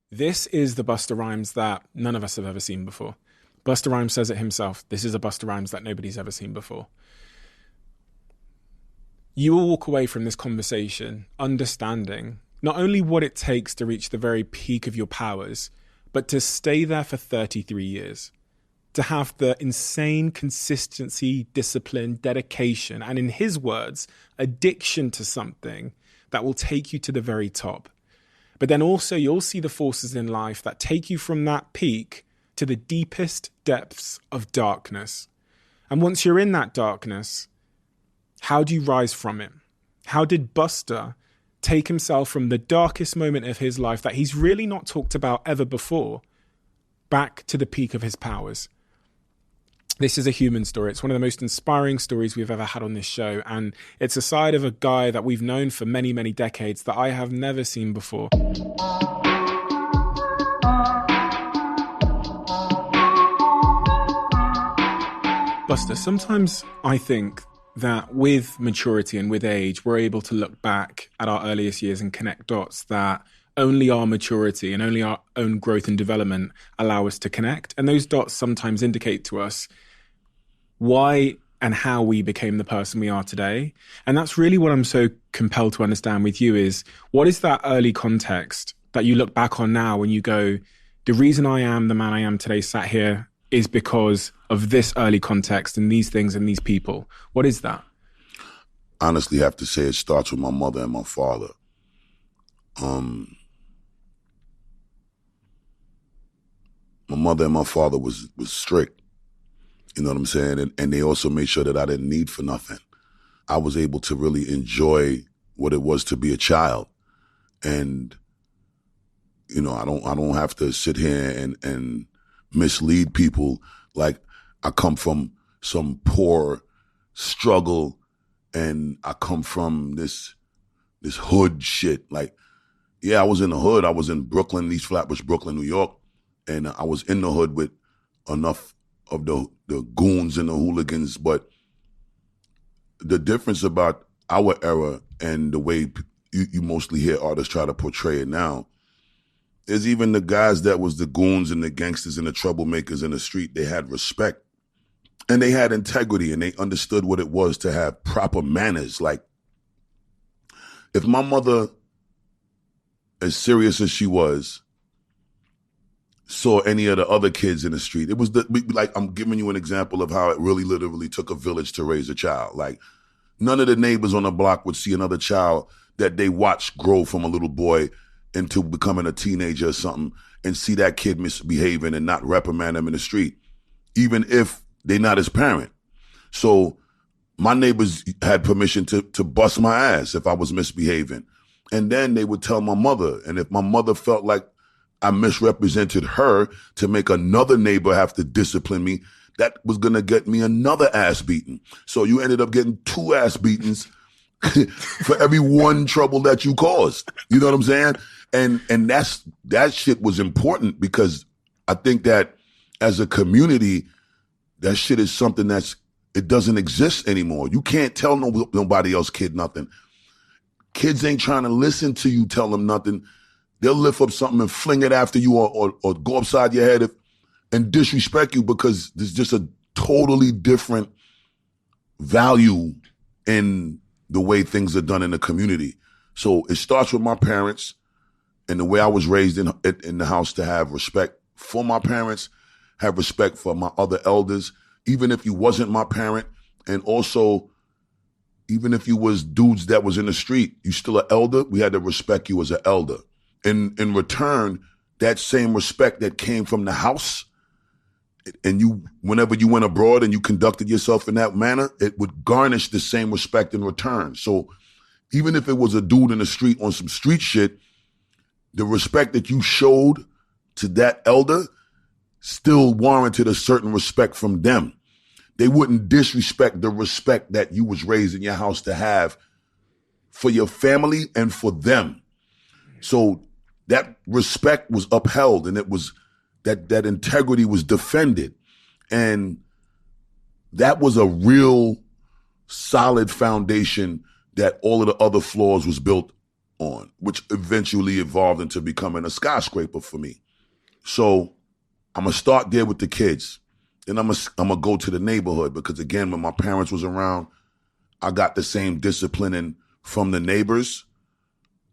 This is the Busta Rhymes that none of us have ever seen before. Busta Rhymes says it himself. This is a Busta Rhymes that nobody's ever seen before. You will walk away from this conversation understanding not only what it takes to reach the very peak of your powers, but to stay there for 33 years. To have the insane consistency, discipline, dedication, and in his words, addiction to something that will take you to the very top. But then also you'll see the forces in life that take you from that peak to the deepest depths of darkness. And once you're in that darkness, how do you rise from it? How did Busta take himself from the darkest moment of his life that he's really not talked about ever before, back to the peak of his powers? This is a human story. It's one of the most inspiring stories we've ever had on this show. And it's a side of a guy that we've known for many, many decades that I have never seen before. Busta, sometimes I think that with maturity and with age, we're able to look back at our earliest years and connect dots that only our maturity and only our own growth and development allow us to connect. And those dots sometimes indicate to us why and how we became the person we are today. And that's really what I'm so compelled to understand with you is, what is that early context that you look back on now when you go, the reason I am the man I am today sat here is because of this early context and these things and these people. What is that? Honestly, I have to say it starts with my mother and my father. My mother and my father was strict, you know what I'm saying? And they also made sure that I didn't need for nothing. I was able to really enjoy what it was to be a child. And, you know, I don't have to sit here and mislead people like I come from some poor struggle and I come from this hood shit. Like, yeah, I was in the hood. I was in Brooklyn, East Flatbush, Brooklyn, New York. And I was in the hood with enough of the goons and the hooligans. But the difference about our era and the way you mostly hear artists try to portray it now is even the guys that was the goons and the gangsters and the troublemakers in the street, they had respect and they had integrity and they understood what it was to have proper manners. Like, if my mother, as serious as she was, saw any of the other kids in the street, it was like, I'm giving you an example of how it really literally took a village to raise a child. Like, none of the neighbors on the block would see another child that they watched grow from a little boy into becoming a teenager or something and see that kid misbehaving and not reprimand him in the street, even if they're not his parent. So my neighbors had permission to bust my ass if I was misbehaving. And then they would tell my mother. And if my mother felt like I misrepresented her to make another neighbor have to discipline me, that was going to get me another ass beating. So you ended up getting 2 ass beatings for every one trouble that you caused. You know what I'm saying? And that shit was important because I think that as a community, that shit is something it doesn't exist anymore. You can't tell nobody else kid nothing. Kids ain't trying to listen to you tell them nothing. They'll lift up something and fling it after you or go upside your head and disrespect you because there's just a totally different value in the way things are done in the community. So it starts with my parents and the way I was raised in the house to have respect for my parents, have respect for my other elders, even if you wasn't my parent. And also, even if you was dudes that was in the street, you still an elder. We had to respect you as an elder. In return, that same respect that came from the house, and you, whenever you went abroad and you conducted yourself in that manner, it would garnish the same respect in return. So even if it was a dude in the street on some street shit, the respect that you showed to that elder still warranted a certain respect from them. They wouldn't disrespect the respect that you was raised in your house to have for your family and for them. So that respect was upheld and it was that integrity was defended. And that was a real solid foundation that all of the other flaws was built on, which eventually evolved into becoming a skyscraper for me. So I'm going to start there with the kids. Then I'm going to go to the neighborhood because, again, when my parents was around, I got the same disciplining from the neighbors,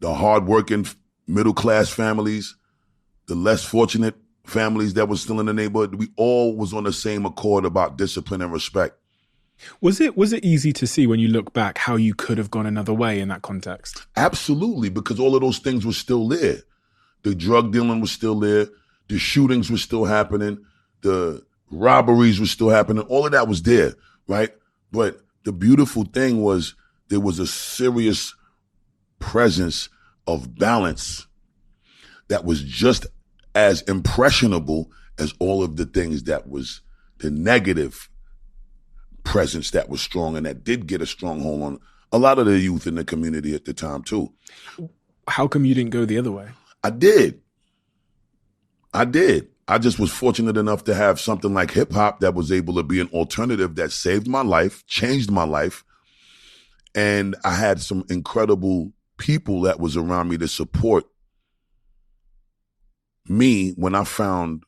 the hardworking middle-class families, the less fortunate families that was still in the neighborhood. We all was on the same accord about discipline and respect. Was it easy to see when you look back how you could have gone another way in that context? Absolutely, because all of those things were still there. The drug dealing was still there. The shootings were still happening. The robberies were still happening. All of that was there, right? But the beautiful thing was there was a serious presence of balance that was just as impressionable as all of the things that was the negative presence that was strong and that did get a stronghold on a lot of the youth in the community at the time too. How come you didn't go the other way? I did. I just was fortunate enough to have something like hip hop that was able to be an alternative that saved my life, changed my life. And I had some incredible people that was around me to support me when I found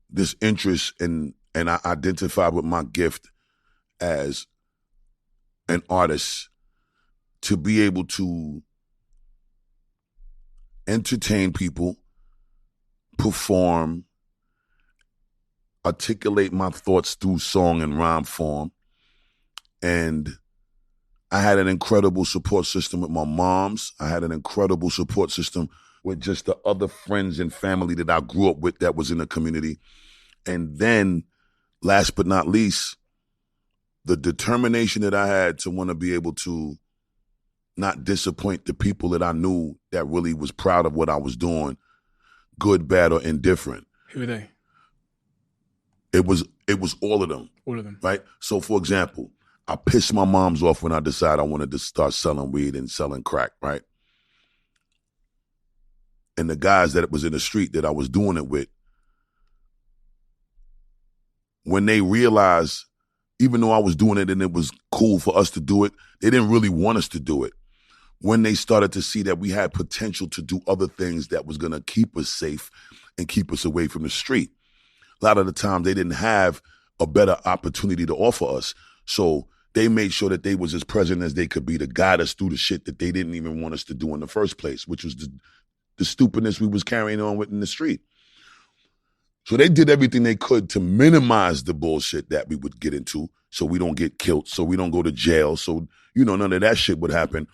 this interest and I identified with my gift as an artist to be able to entertain people, perform, articulate my thoughts through song and rhyme form. And I had an incredible support system with my moms. I had an incredible support system with just the other friends and family that I grew up with that was in the community. And then, last but not least, the determination that I had to want to be able to not disappoint the people that I knew that really was proud of what I was doing, good, bad, or indifferent. Who are they? It was all of them. All of them. Right? So, for example, I pissed my moms off when I decided I wanted to start selling weed and selling crack, right? And the guys that was in the street that I was doing it with, when they realized, even though I was doing it and it was cool for us to do it, they didn't really want us to do it. When they started to see that we had potential to do other things that was going to keep us safe and keep us away from the street, a lot of the times they didn't have a better opportunity to offer us. So they made sure that they was as present as they could be to guide us through the shit that they didn't even want us to do in the first place, which was the stupidness we was carrying on with in the street. So they did everything they could to minimize the bullshit that we would get into so we don't get killed, so we don't go to jail, so, none of that shit would happen.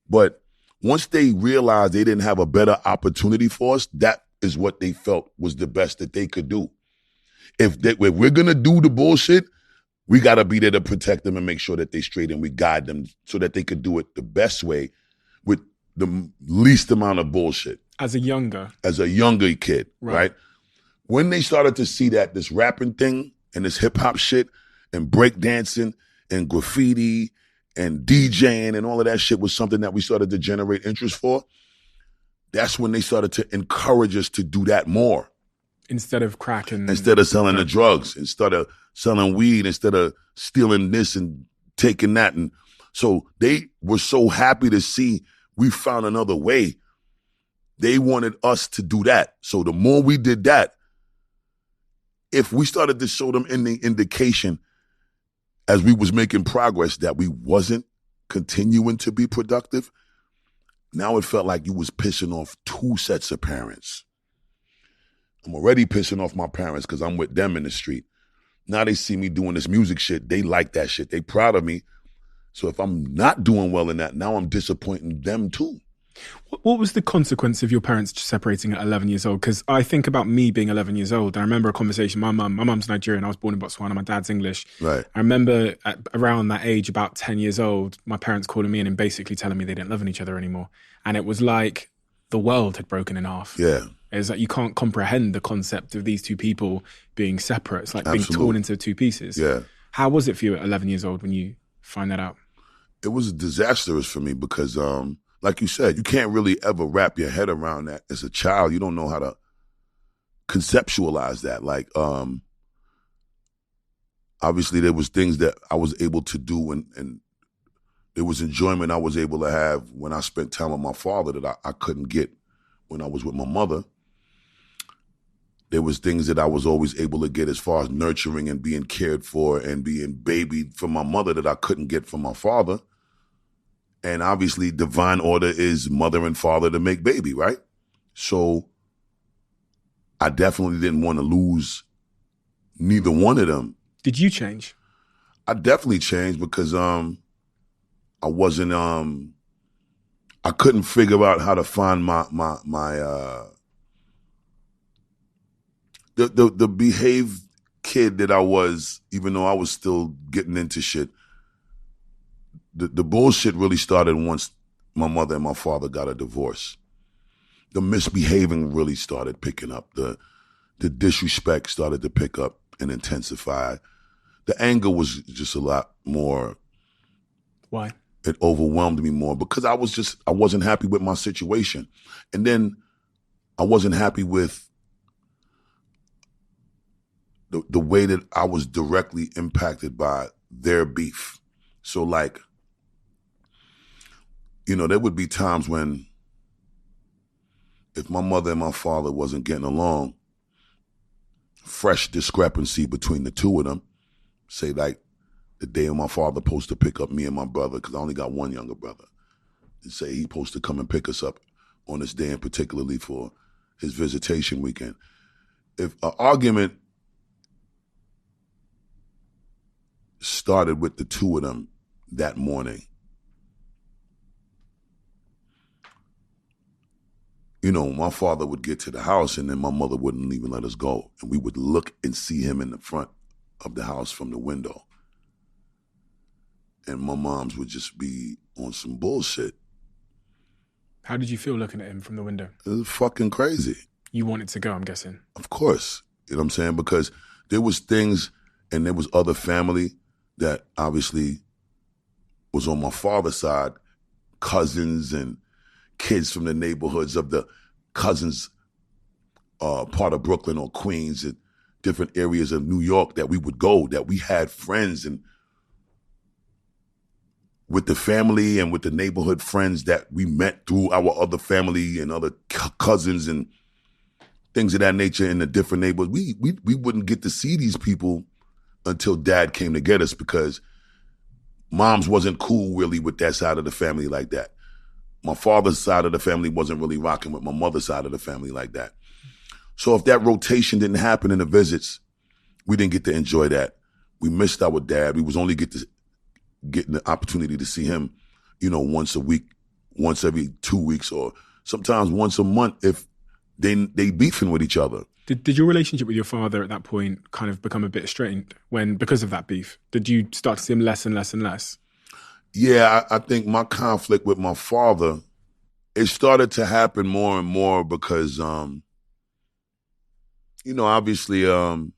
But once they realized they didn't have a better opportunity for us, that is what they felt was the best that they could do. If we're going to do the bullshit, we got to be there to protect them and make sure that they straight and we guide them so that they could do it the best way with the least amount of bullshit. As a younger kid, right? When they started to see that this rapping thing and this hip hop shit and breakdancing and graffiti and DJing and all of that shit was something that we started to generate interest for, that's when they started to encourage us to do that more. Instead of crack and... Instead of selling the drugs, instead of selling weed, instead of stealing this and taking that. And so they were so happy to see we found another way. They wanted us to do that. So the more we did that, if we started to show them any indication as we was making progress that we wasn't continuing to be productive, now it felt like you was pissing off two sets of parents. I'm already pissing off my parents because I'm with them in the street. Now they see me doing this music shit. They like that shit. They proud of me. So if I'm not doing well in that, now I'm disappointing them too. What was the consequence of your parents separating at 11 years old? Because I think about me being 11 years old. I remember a conversation, my mum's Nigerian. I was born in Botswana. My dad's English. Right. I remember around that age, about 10 years old, my parents calling me in and basically telling me they didn't love each other anymore. And it was like the world had broken in half. Yeah. It's like you can't comprehend the concept of these two people being separate. It's like being torn into two pieces. Yeah. How was it for you at 11 years old when you find that out? It was disastrous for me because, like you said, you can't really ever wrap your head around that. As a child, you don't know how to conceptualize that. Like, obviously there was things that I was able to do and There was enjoyment I was able to have when I spent time with my father that I couldn't get when I was with my mother. There was things that I was always able to get as far as nurturing and being cared for and being babied from my mother that I couldn't get from my father. And obviously divine order is mother and father to make baby, right? So I definitely didn't want to lose neither one of them. Did you change? I definitely changed because I wasn't I couldn't figure out how to find my the behaved kid that I was, even though I was still getting into shit. The bullshit really started once my mother and my father got a divorce. The misbehaving really started picking up. The disrespect started to pick up and intensify. The anger was just a lot more. Why? It overwhelmed me more because I wasn't happy with my situation. And then I wasn't happy with the way that I was directly impacted by their beef. So like, there would be times when if my mother and my father wasn't getting along, fresh discrepancy between the two of them, say like the day of my father supposed to pick up me and my brother, because I only got one younger brother, and say he supposed to come and pick us up on this day and particularly for his visitation weekend. If an argument started with the two of them that morning, my father would get to the house and then my mother wouldn't even let us go. And we would look and see him in the front of the house from the window. And my mom's would just be on some bullshit. How did you feel looking at him from the window? It was fucking crazy. You wanted to go, I'm guessing. Of course. You know what I'm saying? Because there was things and there was other family that obviously was on my father's side, cousins and kids from the neighborhoods of the cousins part of Brooklyn or Queens and different areas of New York that we would go, that we had friends and with the family and with the neighborhood friends that we met through our other family and other cousins and things of that nature in the different neighborhoods. We wouldn't get to see these people until dad came to get us because moms wasn't cool really with that side of the family like that. My father's side of the family wasn't really rocking with my mother's side of the family like that. So if that rotation didn't happen in the visits, we didn't get to enjoy that. We missed our dad. We was only getting the opportunity to see him, once a week, once every 2 weeks, or sometimes once a month if they beefing with each other. Did your relationship with your father at that point kind of become a bit strained because of that beef? Did you start to see him less and less and less? Yeah, I think my conflict with my father, it started to happen more and more because, obviously, the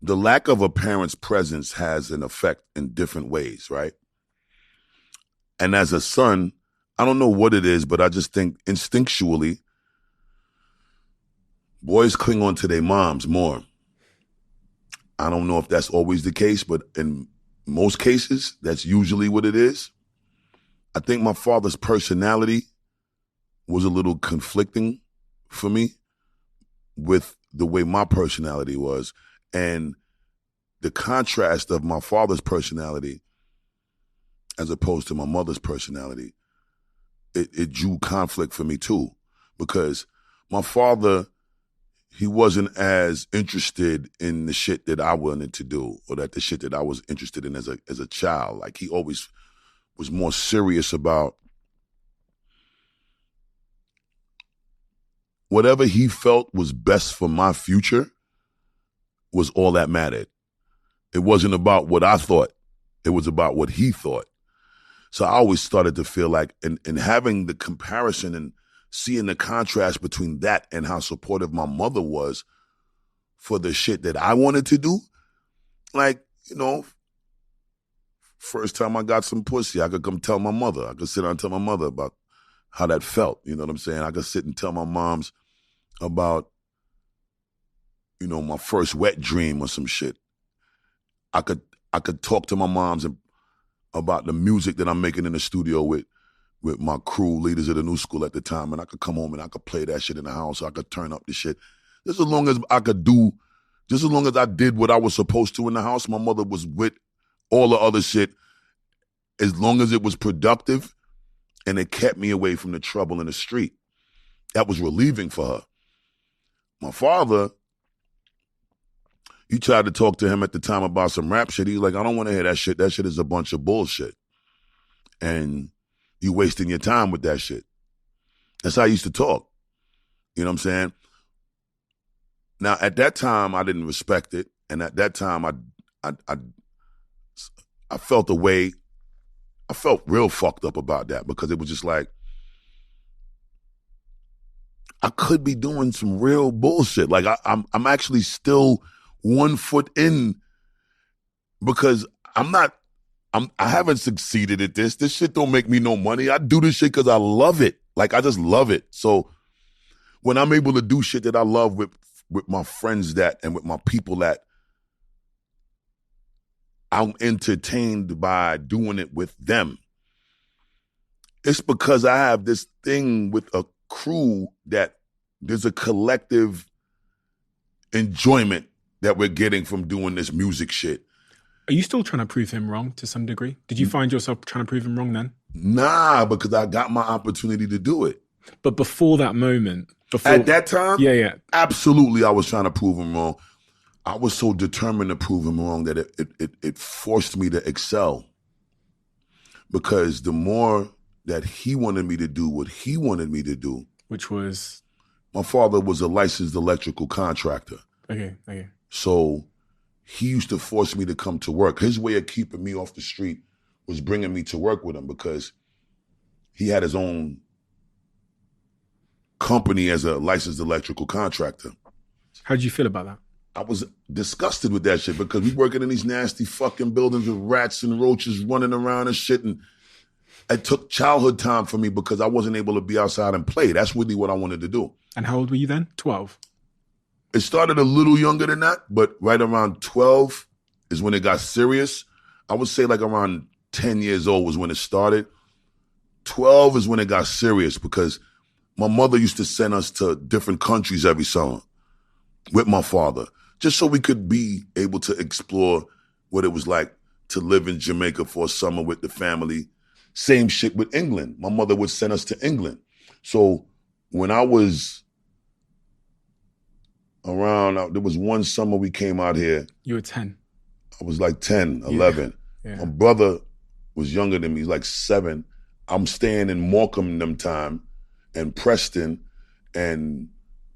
lack of a parent's presence has an effect in different ways, right? And as a son, I don't know what it is, but I just think instinctually, boys cling on to their moms more. I don't know if that's always the case, but in most cases, that's usually what it is. I think my father's personality was a little conflicting for me with the way my personality was. And the contrast of my father's personality as opposed to my mother's personality, it drew conflict for me too. Because my father, he wasn't as interested in the shit that I wanted to do or the shit that I was interested in as a child. Like he always was more serious about whatever he felt was best for my future was all that mattered. It wasn't about what I thought. It was about what he thought. So I always started to feel like, and having the comparison and seeing the contrast between that and how supportive my mother was for the shit that I wanted to do. Like, first time I got some pussy, I could come tell my mother. I could sit down and tell my mother about how that felt. You know what I'm saying? I could sit and tell my moms about, my first wet dream or some shit. I could I could talk to my moms about the music that I'm making in the studio with my crew, leaders of the new school at the time, and I could come home and I could play that shit in the house. I could turn up the shit. Just as long as I could do, just as long as I did what I was supposed to in the house, my mother was with all the other shit. As long as it was productive and it kept me away from the trouble in the street. That was relieving for her. My father, you tried to talk to him at the time about some rap shit. He's like, I don't want to hear that shit. That shit is a bunch of bullshit. And you wasting your time with that shit. That's how I used to talk. You know what I'm saying? Now, at that time, I didn't respect it. And at that time, I felt a way. I felt real fucked up about that because it was just like, I could be doing some real bullshit. Like I'm actually still 1 foot in because I haven't succeeded at this. This shit don't make me no money. I do this shit because I love it. Like I just love it. So when I'm able to do shit that I love with my friends and with my people that I'm entertained by doing it with them, it's because I have this thing with a crew that there's a collective enjoyment that we're getting from doing this music shit. Are you still trying to prove him wrong to some degree? Did you find yourself trying to prove him wrong then? Nah, because I got my opportunity to do it. But before that moment, at that time, yeah, absolutely, I was trying to prove him wrong. I was so determined to prove him wrong that it forced me to excel. Because the more that he wanted me to do what he wanted me to do, which was, my father was a licensed electrical contractor. Okay. So he used to force me to come to work. His way of keeping me off the street was bringing me to work with him because he had his own company as a licensed electrical contractor. How did you feel about that? I was disgusted with that shit because we working in these nasty fucking buildings with rats and roaches running around and shit. And it took childhood time for me because I wasn't able to be outside and play. That's really what I wanted to do. And how old were you then? 12? It started a little younger than that, but right around 12 is when it got serious. I would say like around 10 years old was when it started. 12 is when it got serious because my mother used to send us to different countries every summer with my father, just so we could be able to explore what it was like to live in Jamaica for a summer with the family. Same shit with England. My mother would send us to England. So when I was around, there was one summer we came out here. You were 10. I was like 10, 11. Yeah. My brother was younger than me, like 7. I'm staying in Morecambe them time and Preston, and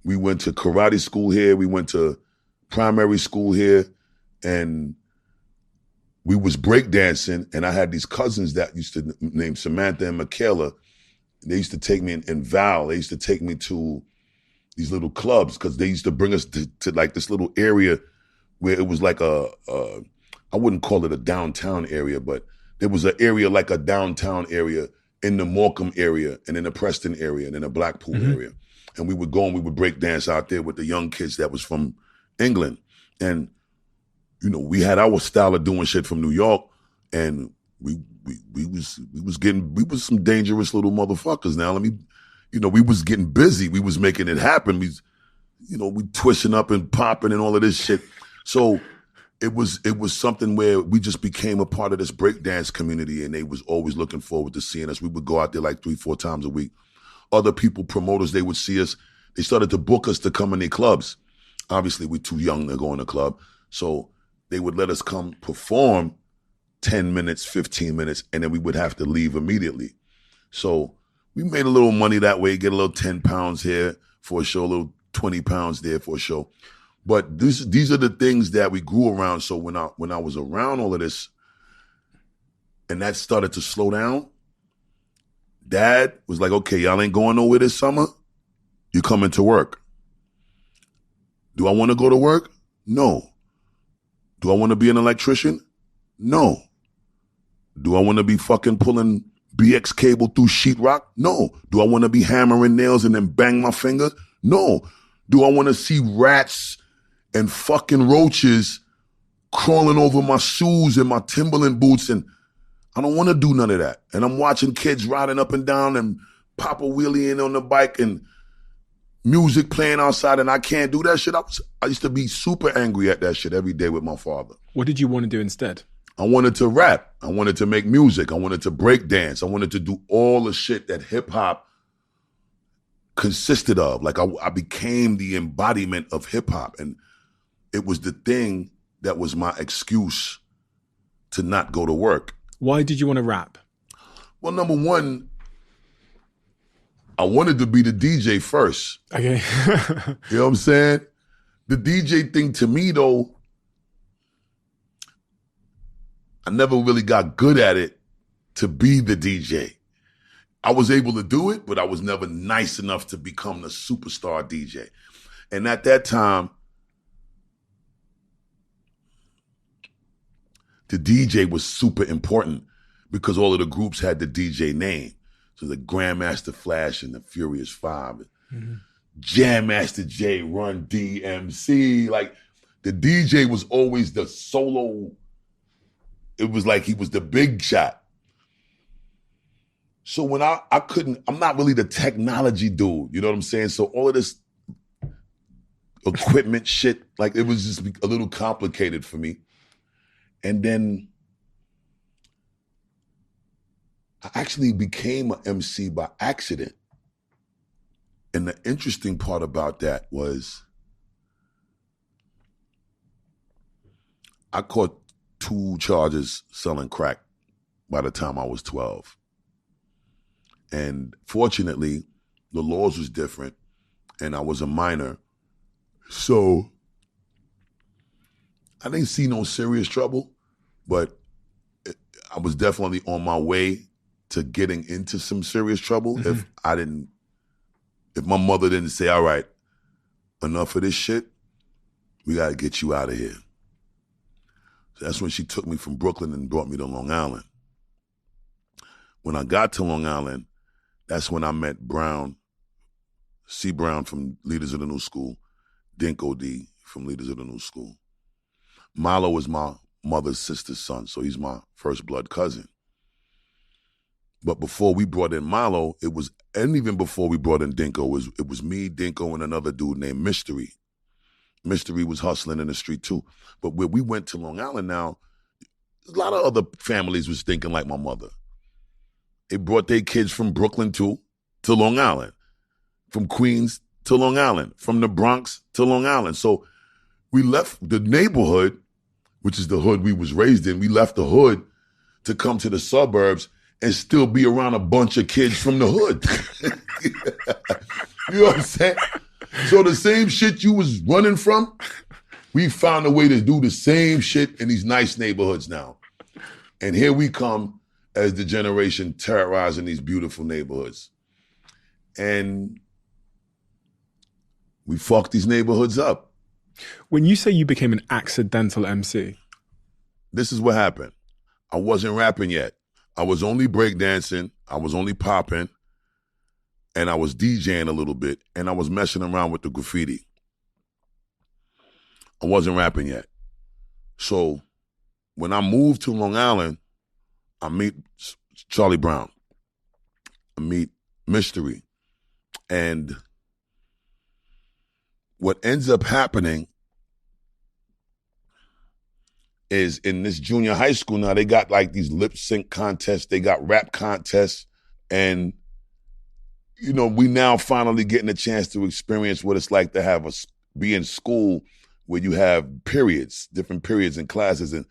we went to karate school here. We went to primary school here, and we was breakdancing, and I had these cousins that used to name Samantha and Michaela. They used to take me in Val. They used to take me to these little clubs because they used to bring us to like this little area where it was like I wouldn't call it a downtown area, but there was an area like a downtown area in the Morecambe area and in the Preston area and in the Blackpool area. And we would go and we would break dance out there with the young kids that was from England. And, you know, we had our style of doing shit from New York, and we was some dangerous little motherfuckers. Now, we was getting busy. We was making it happen. We twisting up and popping and all of this shit. So it was something where we just became a part of this breakdance community, and they was always looking forward to seeing us. We would go out there like 3-4 times a week. Other people, promoters, they would see us. They started to book us to come in their clubs. Obviously, we're too young to go in a club. So they would let us come perform 10 minutes, 15 minutes, and then we would have to leave immediately. So we made a little money that way, get a little 10 pounds here for a show, a little 20 pounds there for a show. But these are the things that we grew around. So when I was around all of this, and that started to slow down, Dad was like, okay, y'all ain't going nowhere this summer. You coming to work. Do I want to go to work? No. Do I want to be an electrician? No. Do I want to be fucking pulling BX cable through sheetrock? No. Do I want to be hammering nails and then bang my finger? No. Do I want to see rats and fucking roaches crawling over my shoes and my Timberland boots, and I don't want to do none of that. And I'm watching kids riding up and down and Papa wheeling on the bike and music playing outside, and I can't do that shit. I used to be super angry at that shit every day with my father. What did you want to do instead? I wanted to rap. I wanted to make music. I wanted to break dance. I wanted to do all the shit that hip hop consisted of. Like I became the embodiment of hip hop, and it was the thing that was my excuse to not go to work. Why did you want to rap? Well, number one, I wanted to be the DJ first. Okay. You know what I'm saying? The DJ thing to me, though, I never really got good at it to be the DJ. I was able to do it, but I was never nice enough to become the superstar DJ. And at that time, the DJ was super important because all of the groups had the DJ name. So the Grandmaster Flash and the Furious Five, Jam Master J, Run DMC. Like the DJ was always the solo. It was like he was the big shot. So when I'm not really the technology dude, you know what I'm saying? So all of this equipment shit, like it was just a little complicated for me. And then I actually became an MC by accident. And the interesting part about that was I caught 2 charges selling crack by the time I was 12. And fortunately, the laws was different and I was a minor. So I didn't see no serious trouble, but I was definitely on my way to getting into some serious trouble if my mother didn't say, all right, enough of this shit, we got to get you out of here. So that's when she took me from Brooklyn and brought me to Long Island. When I got to Long Island, that's when I met Brown, C. Brown from Leaders of the New School, Dinko D from Leaders of the New School. Milo was my mother's sister's son, so he's my first blood cousin. But before we brought in Milo, and even before we brought in Dinko, it was me, Dinko, and another dude named Mystery. Mystery was hustling in the street too. But when we went to Long Island now, a lot of other families was thinking like my mother. They brought their kids from Brooklyn too to Long Island, from Queens to Long Island, from the Bronx to Long Island. So we left the neighborhood, which is the hood we was raised in. We left the hood to come to the suburbs and still be around a bunch of kids from the hood. You know what I'm saying? So the same shit you was running from, we found a way to do the same shit in these nice neighborhoods now. And here we come as the generation terrorizing these beautiful neighborhoods. And we fucked these neighborhoods up. When you say you became an accidental MC. This is what happened. I wasn't rapping yet. I was only breakdancing. I was only popping. And I was DJing a little bit. And I was messing around with the graffiti. I wasn't rapping yet. So when I moved to Long Island, I meet Charlie Brown. I meet Mystery. And what ends up happening is in this junior high school now, they got like these lip sync contests. They got rap contests. And, you know, we now finally getting a chance to experience what it's like to be in school where you have periods, different periods in classes. And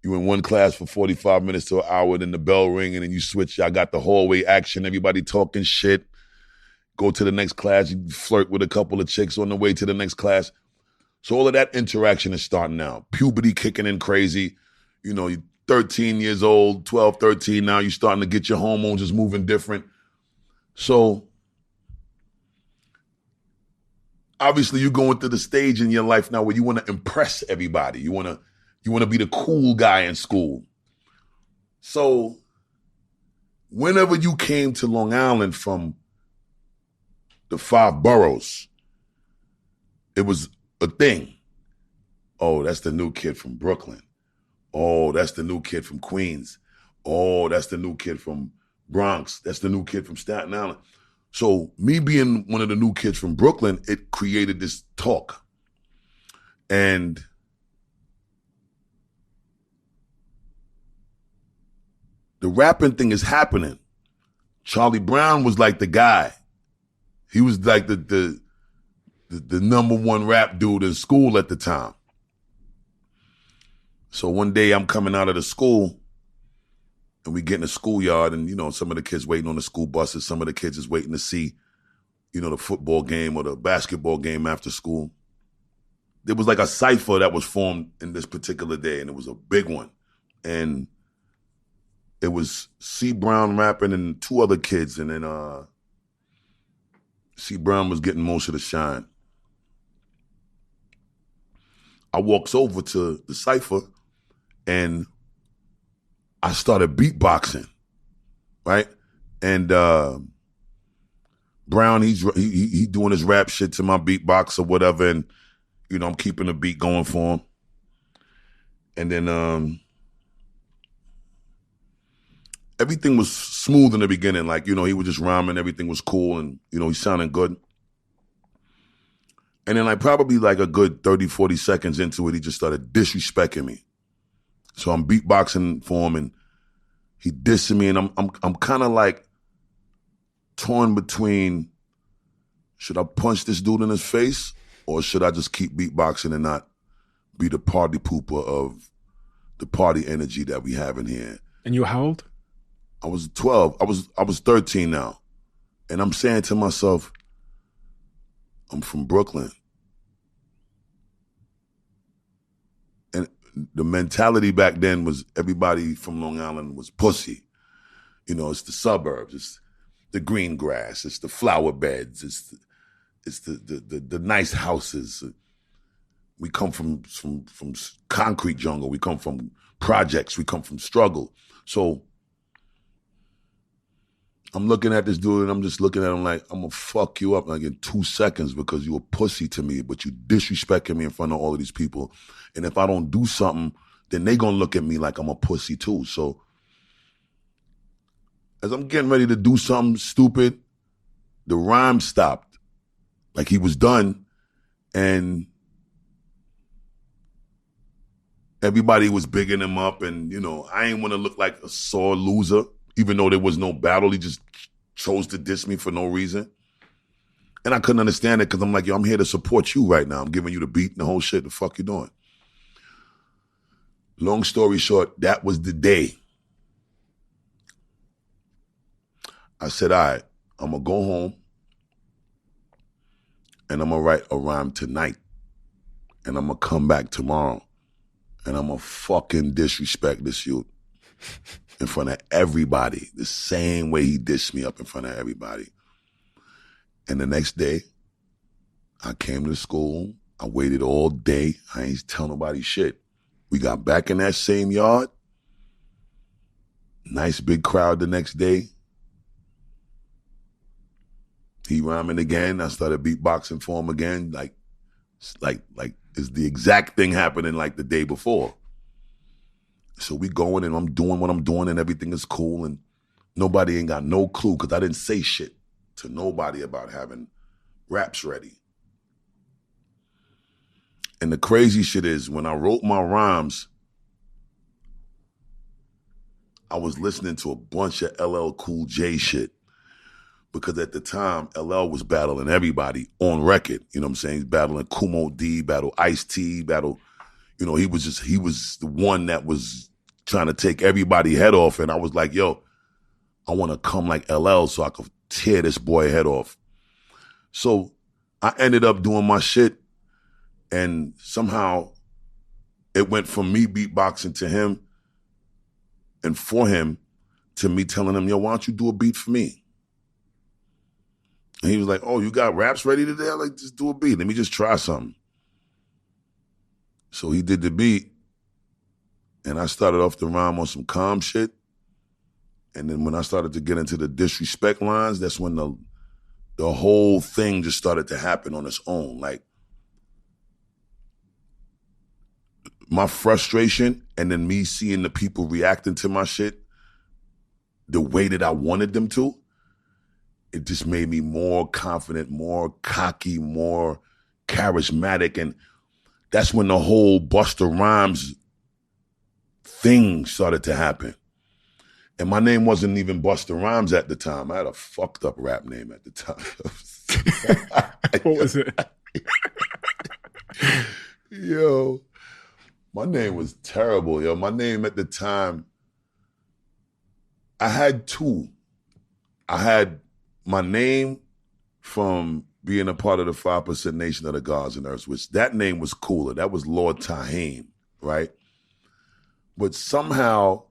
you in one class for 45 minutes to an hour, then the bell ring, and then you switch. Y'all got the hallway action, everybody talking shit. Go to the next class, you flirt with a couple of chicks on the way to the next class. So all of that interaction is starting now. Puberty kicking in crazy. You know, you're 13 years old, 12, 13 now. You're starting to get your hormones just moving different. So obviously you're going through the stage in your life now where you want to impress everybody. You want to be the cool guy in school. So whenever you came to Long Island from the 5 boroughs, it was a thing. Oh, that's the new kid from Brooklyn. Oh, that's the new kid from Queens. Oh, that's the new kid from Bronx. That's the new kid from Staten Island. So me being one of the new kids from Brooklyn, it created this talk. And the rapping thing is happening. Charlie Brown was like the guy. He was like the number one rap dude in school at the time. So one day I'm coming out of the school and we get in the schoolyard and, some of the kids waiting on the school buses. Some of the kids is waiting to see, the football game or the basketball game after school. There was like a cipher that was formed in this particular day, and it was a big one. And it was C. Brown rapping and two other kids, and then C. Brown was getting most of the shine. I walks over to the cipher, and I started beatboxing, right? And Brown, he doing his rap shit to my beatbox or whatever, and I'm keeping the beat going for him. And then everything was smooth in the beginning. Like, he was just rhyming, everything was cool, and, he sounded good. And then like probably like a good 30, 40 seconds into it, he just started disrespecting me. So I'm beatboxing for him and he dissing me, and I'm kind of like torn between, should I punch this dude in his face or should I just keep beatboxing and not be the party pooper of the party energy that we have in here? And you were how old? I was 12. I was 13 now. And I'm saying to myself, I'm from Brooklyn. And the mentality back then was everybody from Long Island was pussy. It's the suburbs, it's the green grass, it's the flower beds, it's the nice houses. We come from concrete jungle. We come from projects. We come from struggle. So I'm looking at this dude and I'm just looking at him like, I'm going to fuck you up like in 2 seconds because you a pussy to me, but you disrespecting me in front of all of these people. And if I don't do something, then they going to look at me like I'm a pussy too. So as I'm getting ready to do something stupid, the rhyme stopped. Like he was done. And everybody was bigging him up. And, I ain't want to look like a sore loser. Even though there was no battle, he just chose to diss me for no reason. And I couldn't understand it because I'm like, yo, I'm here to support you right now. I'm giving you the beat and the whole shit. The fuck you doing? Long story short, that was the day. I said, all right, I'm going to go home and I'm going to write a rhyme tonight. And I'm going to come back tomorrow and I'm going to fucking disrespect this youth. In front of everybody, the same way he dissed me up in front of everybody. And the next day, I came to school. I waited all day. I ain't tell nobody shit. We got back in that same yard. Nice big crowd the next day. He rhyming again. I started beatboxing for him again. Like it's the exact thing happening like the day before. So we going and I'm doing what I'm doing and everything is cool and nobody ain't got no clue because I didn't say shit to nobody about having raps ready. And the crazy shit is when I wrote my rhymes, I was listening to a bunch of LL Cool J shit because at the time LL was battling everybody on record. You know what I'm saying? He's battling Kumo D, battle Ice-T, battle. He was the one that was trying to take everybody's head off. And I was like, yo, I want to come like LL so I could tear this boy head off. So I ended up doing my shit. And somehow it went from me beatboxing to him and for him to me telling him, yo, why don't you do a beat for me? And he was like, oh, you got raps ready today? Like, just do a beat. Let me just try something. So he did the beat, and I started off the rhyme on some calm shit. And then when I started to get into the disrespect lines, that's when the whole thing just started to happen on its own. Like, my frustration and then me seeing the people reacting to my shit the way that I wanted them to, it just made me more confident, more cocky, more charismatic. And that's when the whole Busta Rhymes thing started to happen. And my name wasn't even Busta Rhymes at the time. I had a fucked up rap name at the time. What was it? Yo, my name was terrible, yo. My name at the time, I had two. I had my name from being a part of the 5% Nation of the Gods and Earths, which that name was cooler. That was Lord Tahim, right? But somehow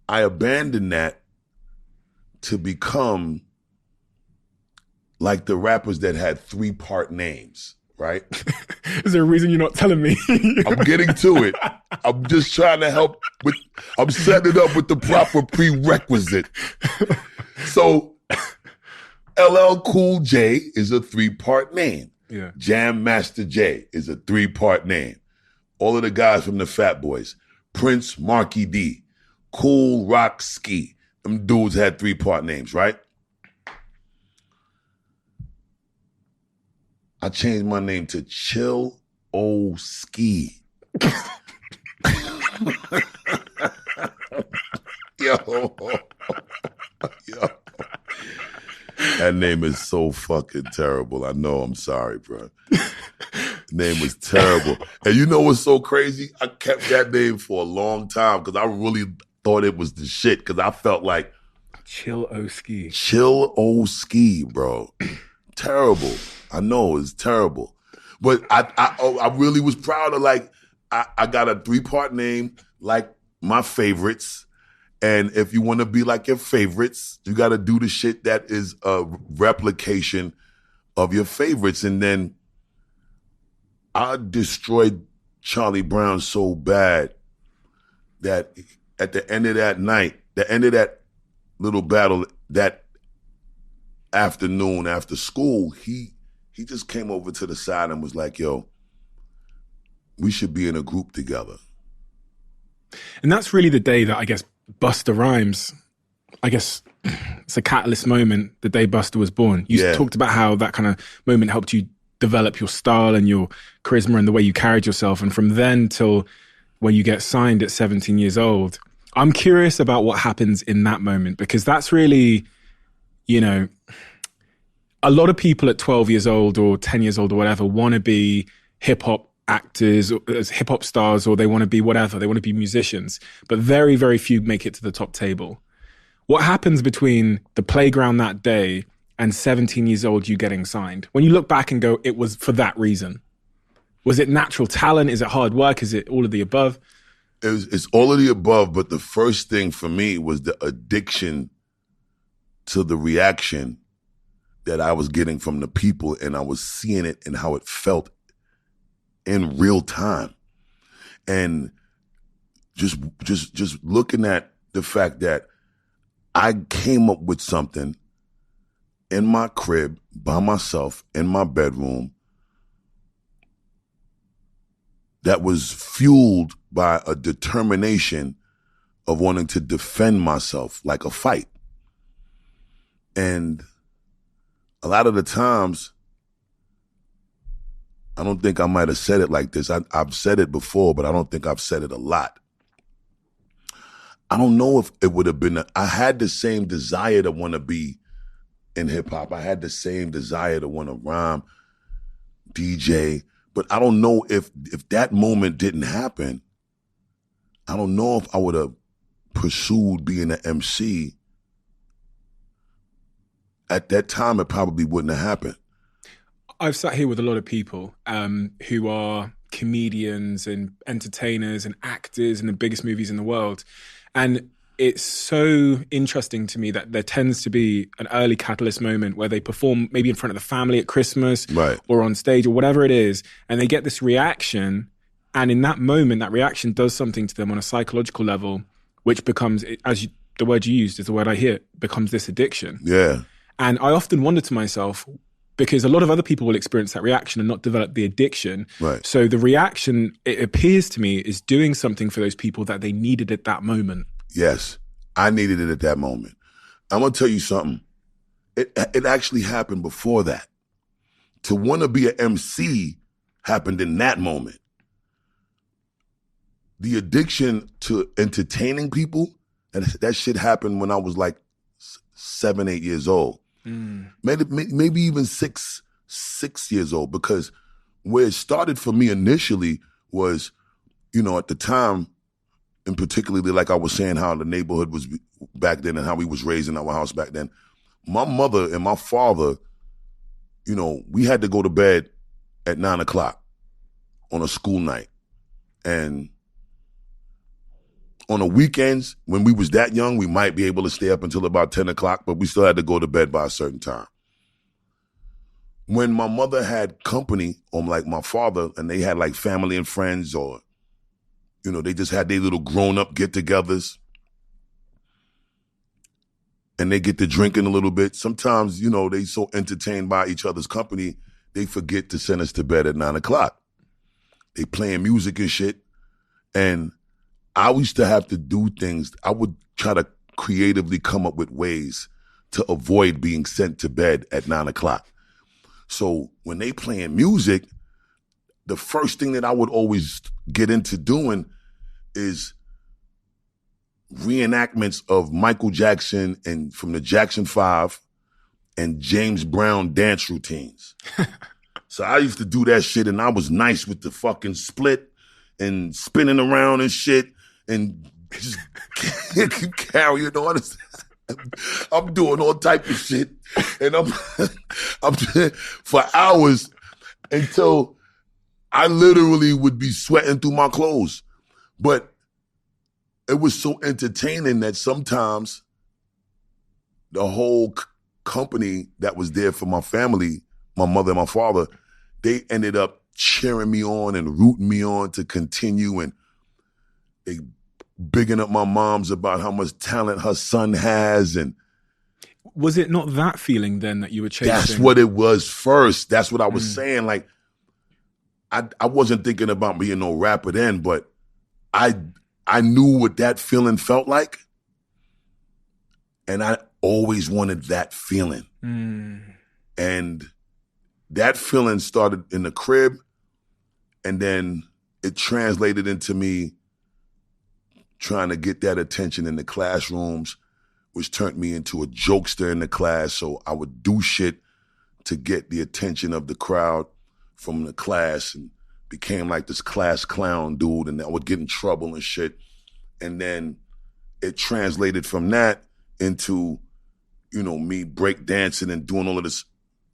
I abandoned that to become like the rappers that had 3-part names, right? Is there a reason you're not telling me? I'm getting to it. I'm just trying to help with, I'm setting it up with the proper prerequisite. So LL Cool J is a 3-part name. Yeah. Jam Master Jay is a 3-part name. All of the guys from the Fat Boys, Prince, Marky D, Cool Rock Ski. Them dudes had 3-part names, right? I changed my name to Chill O Ski. Yo. That name is so fucking terrible. I know, I'm sorry, bro. Name was terrible. And you know what's so crazy? I kept that name for a long time because I really thought it was the shit because I felt like Chill O Ski. Chill O Ski, bro. Terrible. I know, it's terrible. But I really was proud of, like, I got a 3-part name like my favorites. And if you want to be like your favorites, you got to do the shit that is a replication of your favorites. And then I destroyed Charlie Brown so bad that at the end of that night, the end of that little battle, that afternoon after school, he just came over to the side and was like, yo, we should be in a group together. And that's really the day that I guess Busta Rhymes, I guess it's a catalyst moment, the day Busta was born. You talked about how that kind of moment helped you develop your style and your charisma and the way you carried yourself. And from then till when you get signed at 17 years old, I'm curious about what happens in that moment, because that's really, you know, a lot of people at 12 years old or 10 years old or whatever want to be hip hop actors, hip hop stars, or they want to be whatever, they want to be musicians, but very, very few make it to the top table. What happens between the playground that day and 17 years old, you getting signed? When you look back and go, it was for that reason. Was it natural talent? Is it hard work? Is it all of the above? It's all of the above, but the first thing for me was the addiction to the reaction that I was getting from the people, and I was seeing it and how it felt in real time. And just looking at the fact that I came up with something in my crib by myself in my bedroom that was fueled by a determination of wanting to defend myself like a fight. And a lot of the times, I don't think I might have said it like this. I've said it before, but I don't think I've said it a lot. I don't know if it would have been, I had the same desire to want to be in hip hop. I had the same desire to want to rhyme, DJ, but I don't know if that moment didn't happen, I don't know if I would have pursued being an MC. At that time, it probably wouldn't have happened. I've sat here with a lot of people who are comedians and entertainers and actors in the biggest movies in the world. And it's so interesting to me that there tends to be an early catalyst moment where they perform maybe in front of the family at Christmas, right, or on stage or whatever it is, and they get this reaction. And in that moment, that reaction does something to them on a psychological level, which becomes, the word you used is the word I hear, becomes this addiction. Yeah. And I often wonder to myself, because a lot of other people will experience that reaction and not develop the addiction. Right. So the reaction, it appears to me, is doing something for those people that they needed at that moment. Yes, I needed it at that moment. I'm going to tell you something. It actually happened before that. To want to be an MC happened in that moment. The addiction to entertaining people, and that shit happened when I was like 7, 8 years old. Maybe even six years old, because where it started for me initially was, at the time, and particularly like I was saying, how the neighborhood was back then and how we was raised in our house back then. My mother and my father, we had to go to bed at 9:00 on a school night. And on the weekends, when we was that young, we might be able to stay up until about 10:00, but we still had to go to bed by a certain time. When my mother had company, or like my father, and they had like family and friends, or, they just had their little grown-up get-togethers, and they get to drinking a little bit. Sometimes, they so entertained by each other's company, they forget to send us to bed at 9:00. They playing music and shit. And I used to have to do things. I would try to creatively come up with ways to avoid being sent to bed at 9:00. So when they playing music, the first thing that I would always get into doing is reenactments of Michael Jackson and from the Jackson 5 and James Brown dance routines. So I used to do that shit, and I was nice with the fucking split and spinning around and shit and just carrying on. I'm doing all type of shit, and I'm for hours until I literally would be sweating through my clothes. But it was so entertaining that sometimes the whole company that was there for my family, my mother and my father, they ended up cheering me on and rooting me on to continue, and they bigging up my mom's about how much talent her son has. And was it not that feeling then that you were chasing? That's what it was first. That's what I was saying. Like, I wasn't thinking about being no rapper then, but I knew what that feeling felt like. And I always wanted that feeling. And that feeling started in the crib, and then it translated into me trying to get that attention in the classrooms, which turned me into a jokester in the class. So I would do shit to get the attention of the crowd from the class, and became like this class clown dude, and I would get in trouble and shit. And then it translated from that into, me break dancing and doing all of this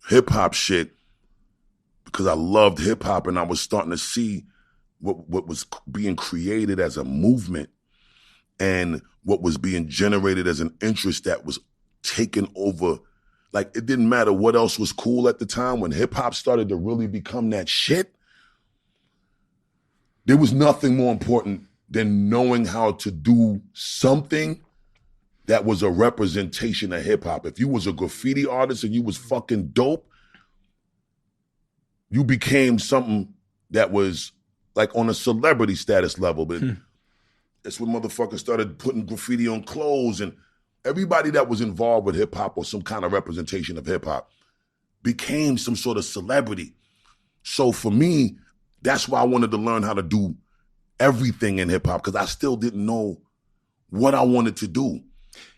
hip hop shit, because I loved hip hop, and I was starting to see what was being created as a movement, and what was being generated as an interest that was taking over. Like, it didn't matter what else was cool at the time. When hip hop started to really become that shit, there was nothing more important than knowing how to do something that was a representation of hip hop. If you was a graffiti artist and you was fucking dope, you became something that was like on a celebrity status level. But that's when motherfuckers started putting graffiti on clothes, and everybody that was involved with hip hop or some kind of representation of hip hop became some sort of celebrity. So for me, that's why I wanted to learn how to do everything in hip hop, because I still didn't know what I wanted to do.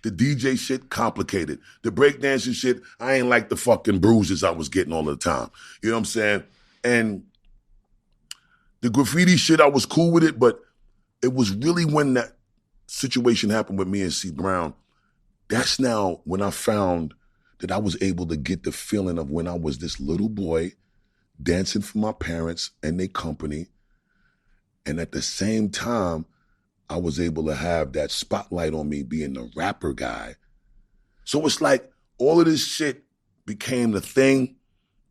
The DJ shit, complicated. The breakdancing shit, I ain't like the fucking bruises I was getting all the time. You know what I'm saying? And the graffiti shit, I was cool with it, but it was really when that situation happened with me and C. Brown, that's now when I found that I was able to get the feeling of when I was this little boy dancing for my parents and their company. And at the same time, I was able to have that spotlight on me being the rapper guy. So it's like all of this shit became the thing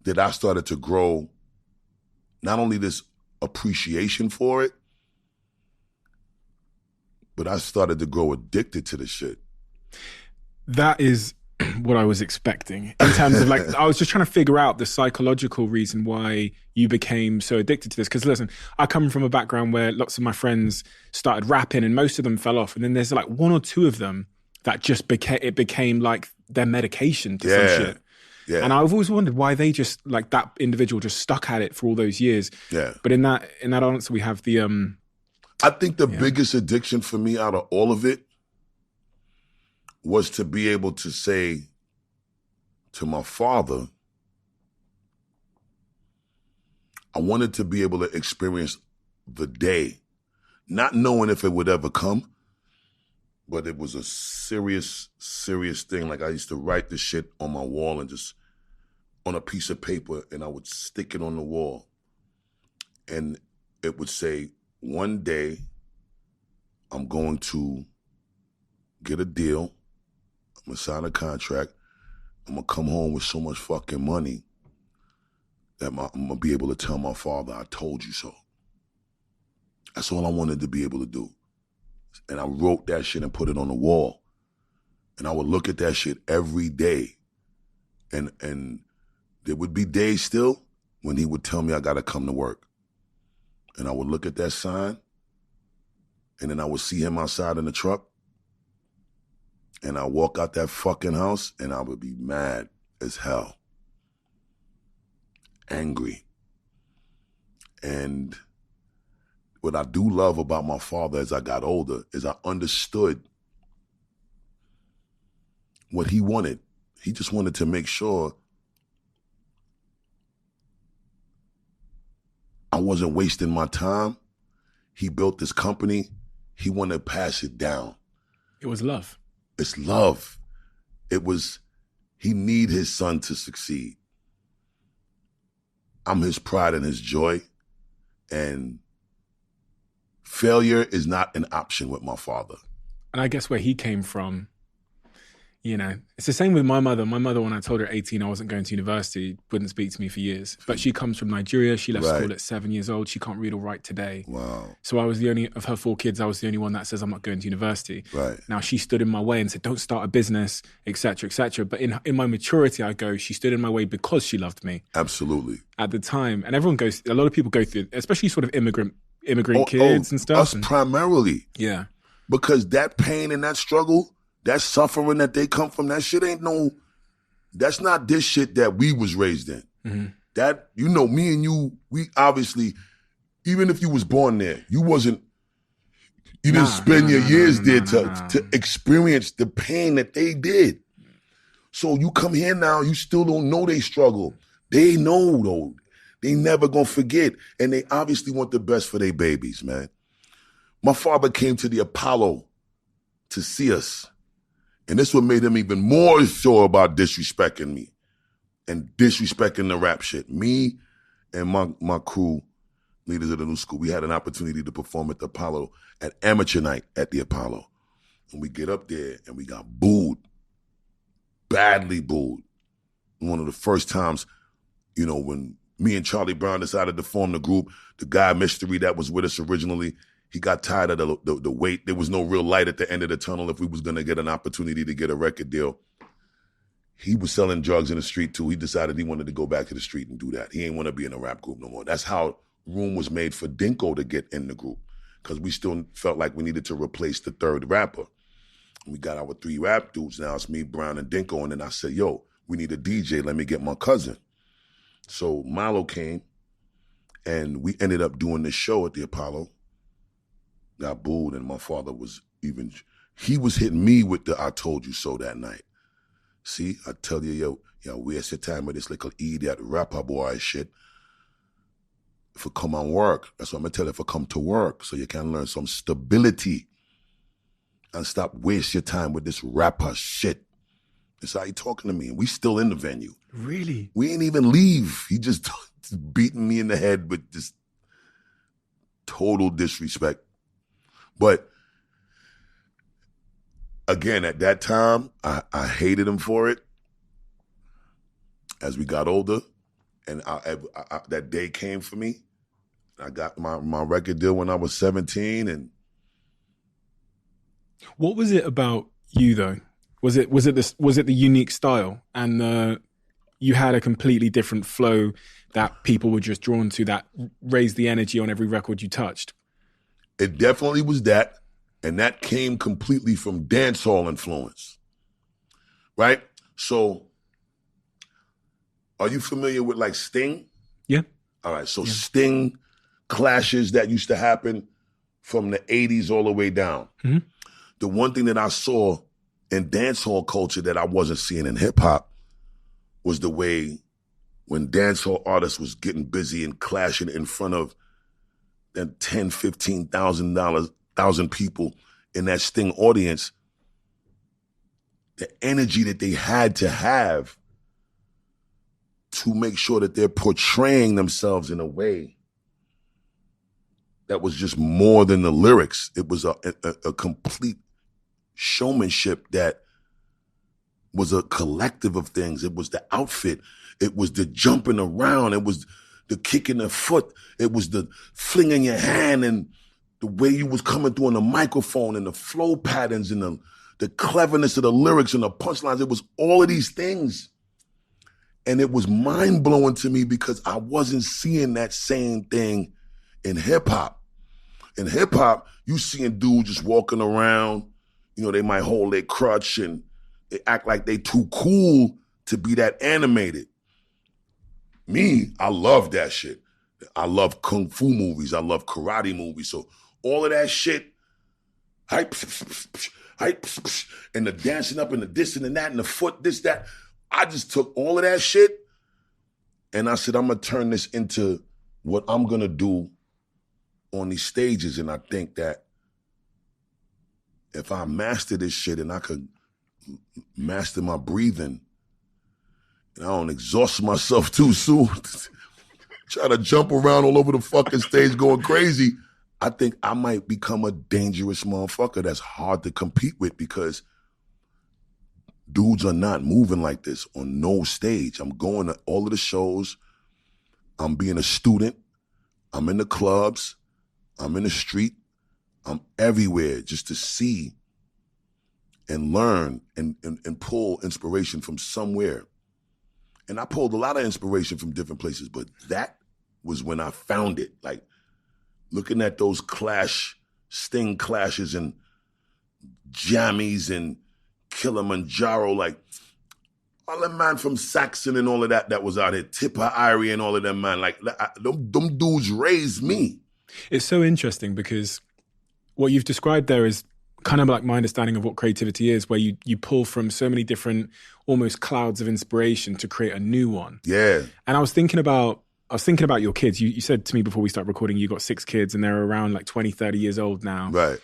that I started to grow, not only this appreciation for it, but I started to grow addicted to the shit. That is what I was expecting in terms of like, I was just trying to figure out the psychological reason why you became so addicted to this. Because listen, I come from a background where lots of my friends started rapping and most of them fell off. And then there's like one or two of them that just became like their medication to some shit. Yeah. And I've always wondered why they just like that individual just stuck at it for all those years. Yeah. But in that answer, we have the, I think the biggest addiction for me out of all of it was to be able to say to my father, I wanted to be able to experience the day, not knowing if it would ever come, but it was a serious, serious thing. Like I used to write this shit on my wall and just on a piece of paper, and I would stick it on the wall. And it would say, one day I'm going to get a deal. I'm gonna sign a contract. I'm gonna come home with so much fucking money that I'm gonna be able to tell my father, I told you so. That's all I wanted to be able to do. And I wrote that shit and put it on the wall. And I would look at that shit every day. And there would be days still when he would tell me I gotta come to work. And I would look at that sign, and then I would see him outside in the truck. And I walk out that fucking house and I would be mad as hell. Angry. And what I do love about my father as I got older is I understood what he wanted. He just wanted to make sure I wasn't wasting my time. He built this company. He wanted to pass it down. it was love. It's love. It was, he need his son to succeed. I'm his pride and his joy. And failure is not an option with my father. And I guess where he came from, you know, it's the same with my mother. My mother, when I told her at 18 I wasn't going to university, wouldn't speak to me for years. But she comes from Nigeria. She left school at 7 years old. She can't read or write today. Wow. So I was the only, of her 4 kids, I was the only one that says I'm not going to university. Right. Now she stood in my way and said, don't start a business, et cetera, et cetera. But in my maturity, I go, she stood in my way because she loved me. Absolutely. At the time. And everyone goes, a lot of people go through, especially sort of immigrant kids and stuff. Us primarily. Yeah. Because that pain and that struggle, that suffering that they come from, that shit ain't that's not this shit that we was raised in. Mm-hmm. That, you know, me and you, we obviously, even if you was born there, you didn't spend your years there to experience the pain that they did. So you come here now, you still don't know they struggle. They know though. They never gonna forget. And they obviously want the best for their babies, man. My father came to the Apollo to see us. And this what made him even more sure about disrespecting me and disrespecting the rap shit. Me and my crew, leaders of the new school, we had an opportunity to perform at the Apollo at amateur night at the Apollo. And we get up there and we got booed, badly booed. One of the first times, you know, when me and Charlie Brown decided to form the group, the guy Mystery that was with us originally, he got tired of the wait. There was no real light at the end of the tunnel if we was going to get an opportunity to get a record deal. He was selling drugs in the street too. He decided he wanted to go back to the street and do that. He ain't want to be in a rap group no more. That's how room was made for Dinko to get in the group, because we still felt like we needed to replace the third rapper. And we got our 3 rap dudes now. It's me, Brown, and Dinko. And then I said, yo, we need a DJ. Let me get my cousin. So Milo came, and we ended up doing this show at the Apollo. Got booed, and my father he was hitting me with the I told you so that night. See, I tell you, yo, waste your time with this little idiot rapper boy shit. If it come on work, that's what I'm gonna tell you, if it come to work, so you can learn some stability and stop waste your time with this rapper shit. That's how he talking to me, and we still in the venue. Really? We ain't even leave. He just beating me in the head with this total disrespect. But again, at that time, I hated him for it. As we got older, and that day came for me. I got my record deal when I was 17. And what was it about you though? Was it the unique style and you had a completely different flow that people were just drawn to that raised the energy on every record you touched? It definitely was that, and that came completely from dancehall influence, right? So, are you familiar with like Sting? Yeah. All right, so Sting clashes that used to happen from the 80s all the way down. Mm-hmm. The one thing that I saw in dancehall culture that I wasn't seeing in hip hop was the way when dancehall artists was getting busy and clashing in front of that 10, 15,000 people in that Sting audience, the energy that they had to have to make sure that they're portraying themselves in a way that was just more than the lyrics. It was a complete showmanship that was a collective of things. It was the outfit. It was the jumping around. It was the kicking the foot. It was the flinging your hand and the way you was coming through on the microphone and the flow patterns and the cleverness of the lyrics and the punchlines. It was all of these things. And it was mind-blowing to me because I wasn't seeing that same thing in hip-hop. In hip-hop, you seeing dudes just walking around, you know, they might hold their crutch and they act like they too cool to be that animated. Me, I love that shit. I love kung fu movies. I love karate movies. So all of that shit, hype, and the dancing up and the this and the that and the foot, this, that. I just took all of that shit and I said, I'm going to turn this into what I'm going to do on these stages. And I think that if I master this shit and I could master my breathing and I don't exhaust myself too soon, try to jump around all over the fucking stage going crazy, I think I might become a dangerous motherfucker that's hard to compete with because dudes are not moving like this on no stage. I'm going to all of the shows. I'm being a student. I'm in the clubs. I'm in the street. I'm everywhere just to see and learn and pull inspiration from somewhere. And I pulled a lot of inspiration from different places, but that was when I found it. Like looking at those Sting clashes and jammies and Kilimanjaro, like all the man from Saxon and all of that was out here, Tipper Irie and all of them, man, like them dudes raised me. It's so interesting because what you've described there is kind of like my understanding of what creativity is, where you pull from so many different almost clouds of inspiration to create a new one. Yeah. And I was thinking about your kids. You said to me before we start recording, you got 6 kids and they're around like 20, 30 years old now. Right.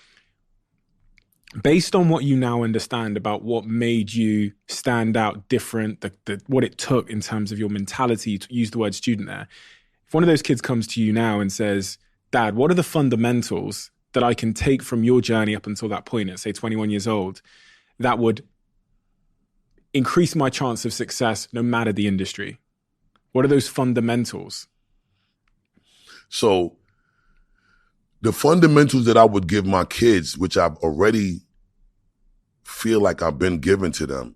Based on what you now understand about what made you stand out different, what it took in terms of your mentality, to use the word student there, if one of those kids comes to you now and says, Dad, what are the fundamentals that I can take from your journey up until that point at, say, 21 years old, that would increase my chance of success no matter the industry? What are those fundamentals? So the fundamentals that I would give my kids, which I've already feel like I've been given to them,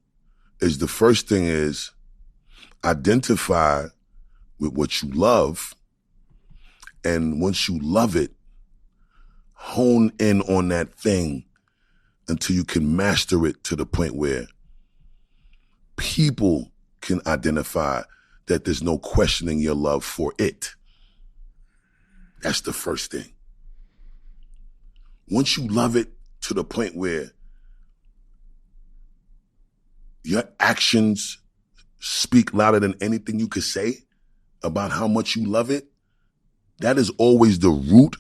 is the first thing is identify with what you love. And once you love it, hone in on that thing until you can master it to the point where people can identify that there's no questioning your love for it. That's the first thing. Once you love it to the point where your actions speak louder than anything you could say about how much you love it, that is always the root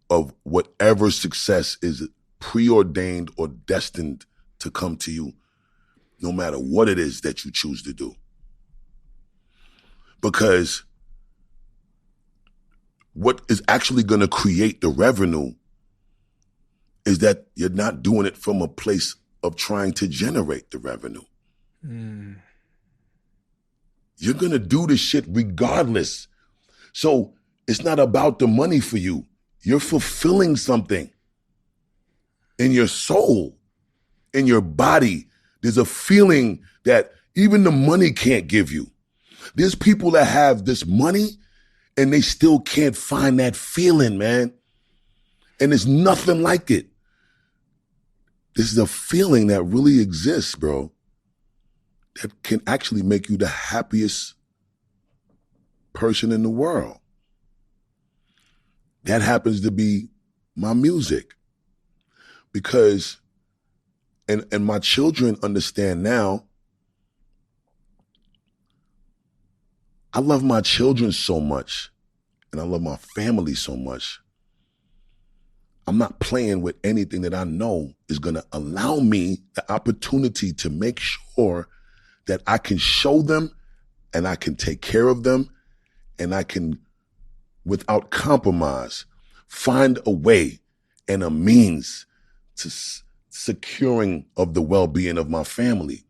of whatever success is preordained or destined to come to you, no matter what it is that you choose to do. Because what is actually going to create the revenue is that you're not doing it from a place of trying to generate the revenue. Mm. You're going to do this shit regardless. So it's not about the money for you. You're fulfilling something in your soul, in your body, There's a feeling that even the money can't give you. There's people that have this money and they still can't find that feeling, man. And there's nothing like it. This is a feeling that really exists, bro, that can actually make you the happiest person in the world. That happens to be my music. Because, and my children understand now, I love my children so much, and I love my family so much. I'm not playing with anything that I know is going to allow me the opportunity to make sure that I can show them and I can take care of them and I can, without compromise, find a way and a means to securing of the well-being of my family.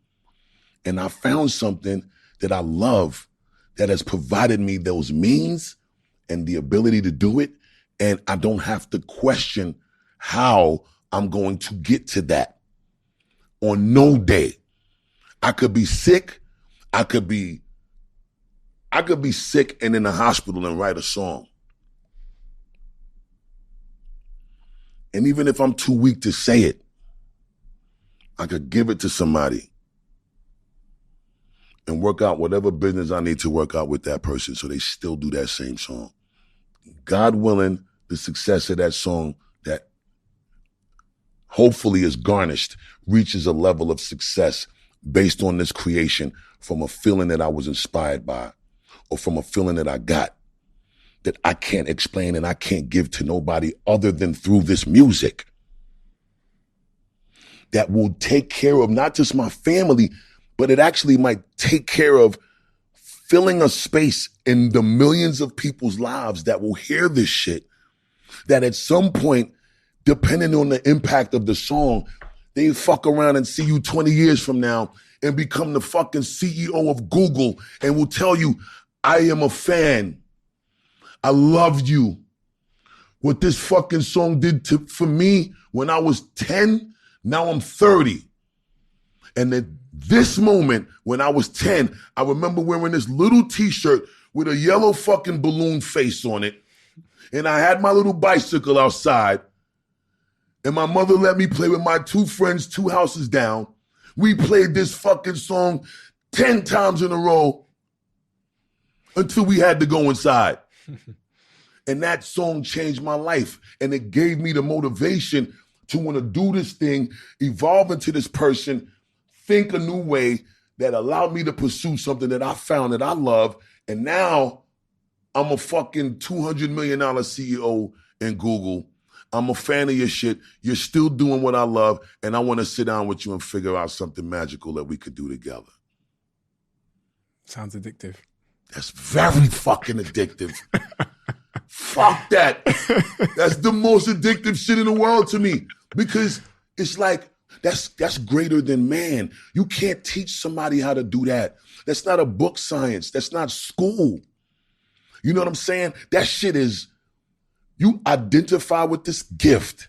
And I found something that I love that has provided me those means and the ability to do it. And I don't have to question how I'm going to get to that on no day. I could be sick. I could be sick and in the hospital and write a song. And even if I'm too weak to say it, I could give it to somebody and work out whatever business I need to work out with that person so they still do that same song. God willing, the success of that song that hopefully is garnished reaches a level of success based on this creation from a feeling that I was inspired by or from a feeling that I got that I can't explain and I can't give to nobody other than through this music that will take care of not just my family, but it actually might take care of filling a space in the millions of people's lives that will hear this shit, that at some point, depending on the impact of the song, they fuck around and see you 20 years from now and become the fucking CEO of Google and will tell you, I am a fan. I loved you. What this fucking song did for me when I was 10, now I'm 30. And at this moment, when I was 10, I remember wearing this little t-shirt with a yellow fucking balloon face on it. And I had my little bicycle outside. And my mother let me play with my two friends 2 houses down. We played this fucking song 10 times in a row until we had to go inside. And that song changed my life. And it gave me the motivation to want to do this thing, evolve into this person, think a new way that allowed me to pursue something that I found that I love. And now I'm a fucking $200 million CEO in Google. I'm a fan of your shit. You're still doing what I love. And I want to sit down with you and figure out something magical that we could do together. Sounds addictive. That's very fucking addictive. Fuck that. That's the most addictive shit in the world to me because it's like, that's greater than man. You can't teach somebody how to do that. That's not a book science. That's not school. You know what I'm saying? That shit is, you identify with this gift.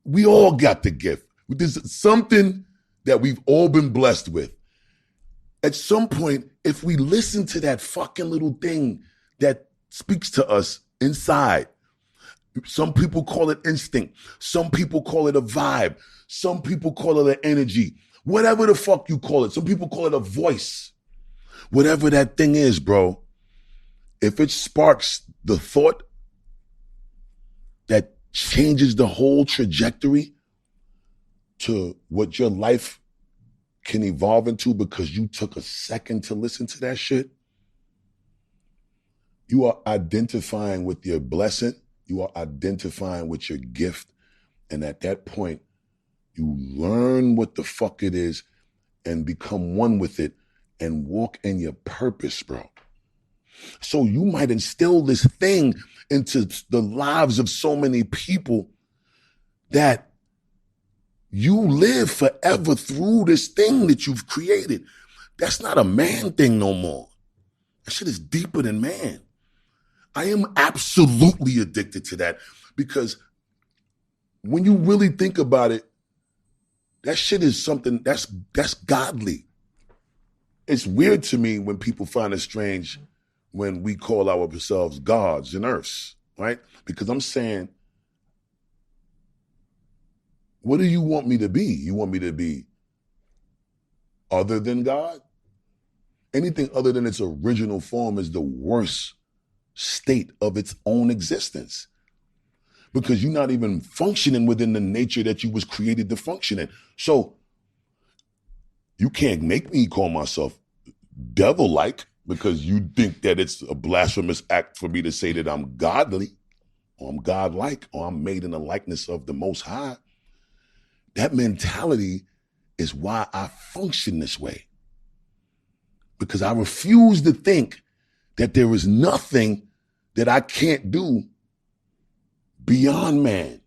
We all got the gift. There's something that we've all been blessed with. At some point, if we listen to that fucking little thing that speaks to us inside, some people call it instinct. Some people call it a vibe. Some people call it an energy. Whatever the fuck you call it. Some people call it a voice. Whatever that thing is, bro. If it sparks the thought that changes the whole trajectory to what your life can evolve into because you took a second to listen to that shit, you are identifying with your blessing. You are identifying with your gift. And at that point, you learn what the fuck it is and become one with it and walk in your purpose, bro. So you might instill this thing into the lives of so many people that you live forever through this thing that you've created. That's not a man thing no more. That shit is deeper than man. I am absolutely addicted to that because when you really think about it, That shit is something that's godly. It's weird to me when people find it strange when we call ourselves gods and earths, right? Because I'm saying, what do you want me to be? You want me to be other than God? Anything other than its original form is the worst state of its own existence, because you're not even functioning within the nature that you was created to function in. So you can't make me call myself devil-like because you think that it's a blasphemous act for me to say that I'm godly or I'm godlike or I'm made in the likeness of the Most High. That mentality is why I function this way, because I refuse to think that there is nothing that I can't do beyond man.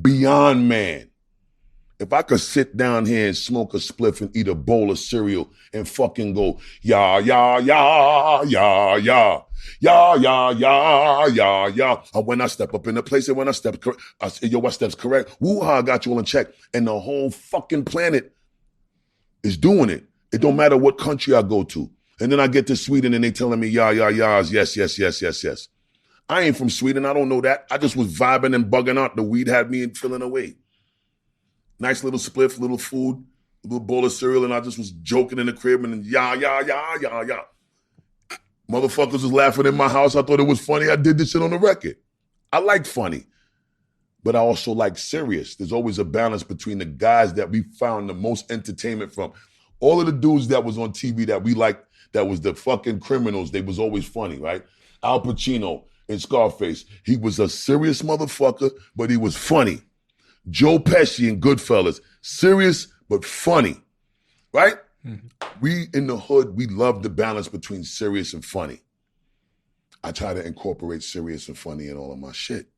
Beyond man. If I could sit down here and smoke a spliff and eat a bowl of cereal and fucking go, ya, ya, ya, ya, ya, ya, ya, ya, ya, ya. And when I step up in the place and when I step correct, I say, yo, what step's correct? Woo-ha, I got you all in check. And the whole fucking planet is doing it. It don't matter what country I go to. And then I get to Sweden and they telling me, ya, ya, ya's, yes, yes, yes, yes, yes. I ain't from Sweden. I don't know that. I just was vibing and bugging out. The weed had me feeling away. Nice little spliff, little food, a little bowl of cereal, and I just was joking in the crib and then ya, ya, ya, ya, ya. Motherfuckers was laughing in my house. I thought it was funny. I did this shit on the record. I like funny, but I also like serious. There's always a balance between the guys that we found the most entertainment from. All of the dudes that was on TV that we liked, that was the fucking criminals, they was always funny, right? Al Pacino in Scarface. He was a serious motherfucker, but he was funny. Joe Pesci in Goodfellas, serious but funny, right? Mm-hmm. We in the hood, we love the balance between serious and funny. I try to incorporate serious and funny in all of my shit.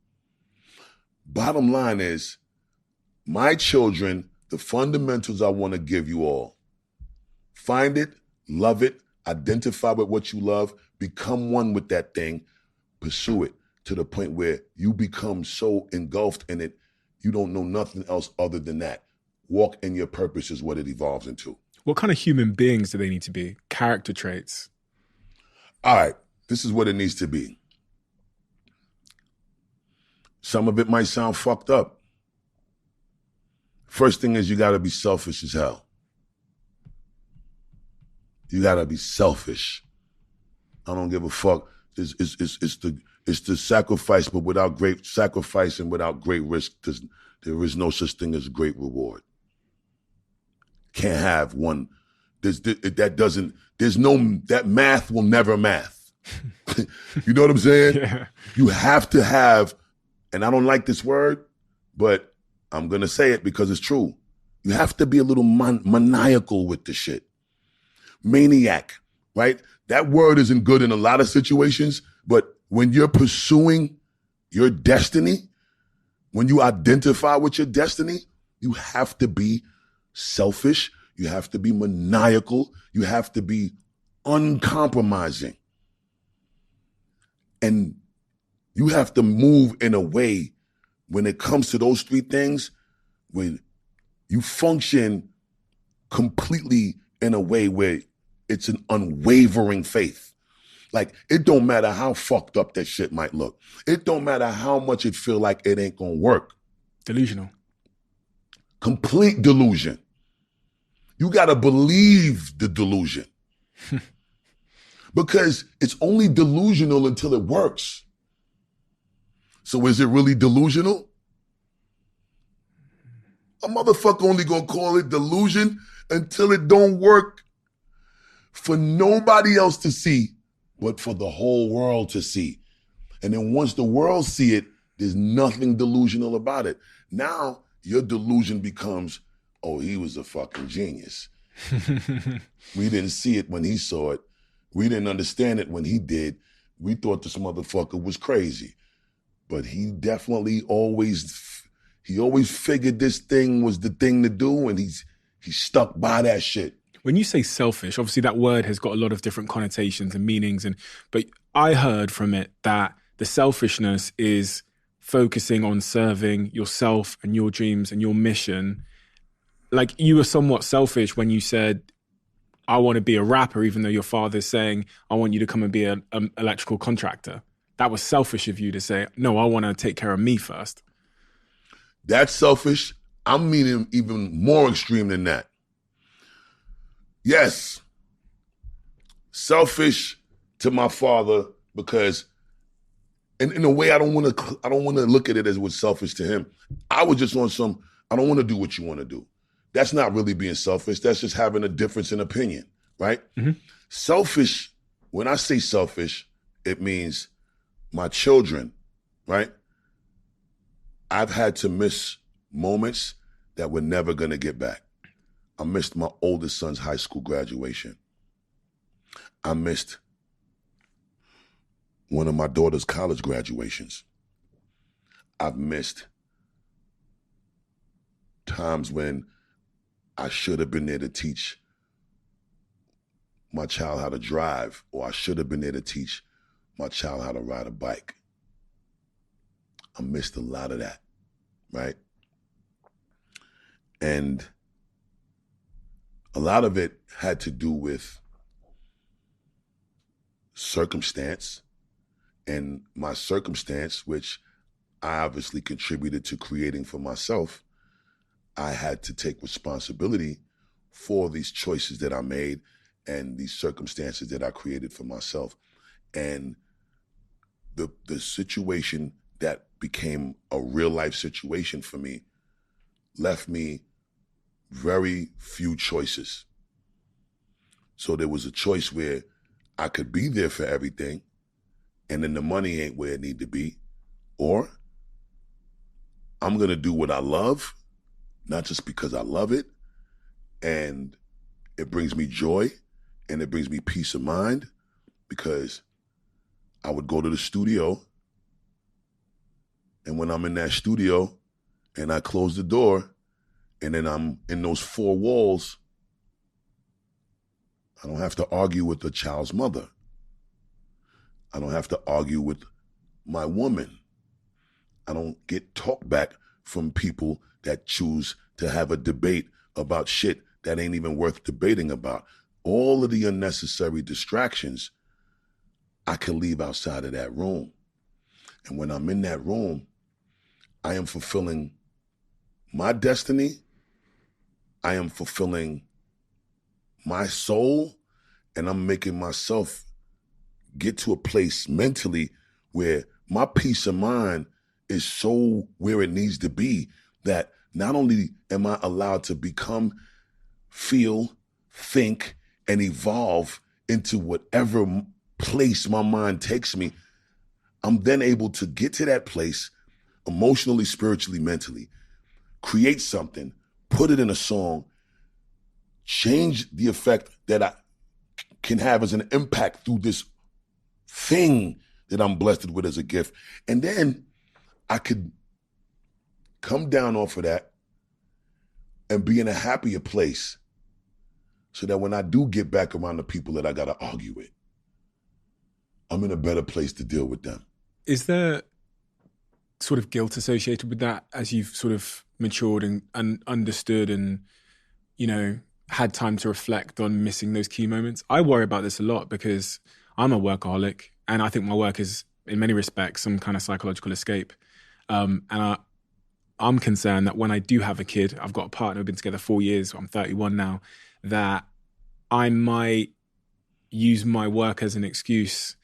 Bottom line is, my children, the fundamentals I want to give you all. Find it, love it, identify with what you love, become one with that thing, pursue it to the point where you become so engulfed in it, you don't know nothing else other than that. Walk in your purpose is what it evolves into. What kind of human beings do they need to be? Character traits. All right, this is what it needs to be. Some of it might sound fucked up. First thing is you gotta be selfish as hell. You gotta be selfish. I don't give a fuck. It's the sacrifice, but without great sacrifice and without great risk, there is no such thing as great reward. Can't have one. That math will never math. You know what I'm saying? Yeah. You have to have, and I don't like this word, but I'm going to say it because it's true. You have to be a little maniacal with the shit. Maniac, right? That word isn't good in a lot of situations, but when you're pursuing your destiny, when you identify with your destiny, you have to be selfish. You have to be maniacal. You have to be uncompromising. And you have to move in a way when it comes to those three things, when you function completely in a way where it's an unwavering faith. Like, it don't matter how fucked up that shit might look. It don't matter how much it feel like it ain't gonna work. Delusional. Complete delusion. You gotta believe the delusion. Because it's only delusional until it works. So is it really delusional? A motherfucker only gonna call it delusion until it don't work for nobody else to see, but for the whole world to see. And then once the world see it, there's nothing delusional about it. Now your delusion becomes, oh, he was a fucking genius. We didn't see it when he saw it. We didn't understand it when he did. We thought this motherfucker was crazy. But he definitely always figured this thing was the thing to do, and he's stuck by that shit. When you say selfish, obviously that word has got a lot of different connotations and meanings, but I heard from it that the selfishness is focusing on serving yourself and your dreams and your mission, like you were somewhat selfish when you said, I want to be a rapper, even though your father's saying, I want you to come and be an electrical contractor. That was selfish of you to say, no, I want to take care of me first. That's selfish. I'm meaning even more extreme than that. Yes, selfish to my father because, in a way, I don't want to look at it as what's selfish to him. I was just on some, I don't want to do what you want to do. That's not really being selfish. That's just having a difference in opinion, right? Mm-hmm. Selfish, when I say selfish, it means my children, right? I've had to miss moments that we're never going to get back. I missed my oldest son's high school graduation. I missed one of my daughter's college graduations. I've missed times when I should have been there to teach my child how to drive, or I should have been there to teach my child how to ride a bike. I missed a lot of that, right? And a lot of it had to do with circumstance, and my circumstance, which I obviously contributed to creating for myself, I had to take responsibility for these choices that I made and these circumstances that I created for myself. And the situation that became a real life situation for me left me very few choices. So there was a choice where I could be there for everything and then the money ain't where it need to be, or I'm going to do what I love, not just because I love it, and it brings me joy, and it brings me peace of mind, because I would go to the studio, and when I'm in that studio, and I close the door, and then I'm in those four walls, I don't have to argue with the child's mother. I don't have to argue with my woman. I don't get talk back from people that choose to have a debate about shit that ain't even worth debating about. All of the unnecessary distractions I can leave outside of that room. And when I'm in that room, I am fulfilling my destiny. I am fulfilling my soul, and I'm making myself get to a place mentally where my peace of mind is so where it needs to be, that not only am I allowed to become, feel, think, and evolve into whatever place my mind takes me, I'm then able to get to that place emotionally, spiritually, mentally, create something, put it in a song, change the effect that I can have as an impact through this thing that I'm blessed with as a gift. And then I could come down off of that and be in a happier place, so that when I do get back around the people that I got to argue with, I'm in a better place to deal with them. Is there sort of guilt associated with that as you've sort of matured and understood and, you know, had time to reflect on missing those key moments? I worry about this a lot because I'm a workaholic, and I think my work is, in many respects, some kind of psychological escape. And I'm concerned that when I do have a kid, I've got a partner, we've been together 4 years, I'm 31 now, that I might use my work as an excuse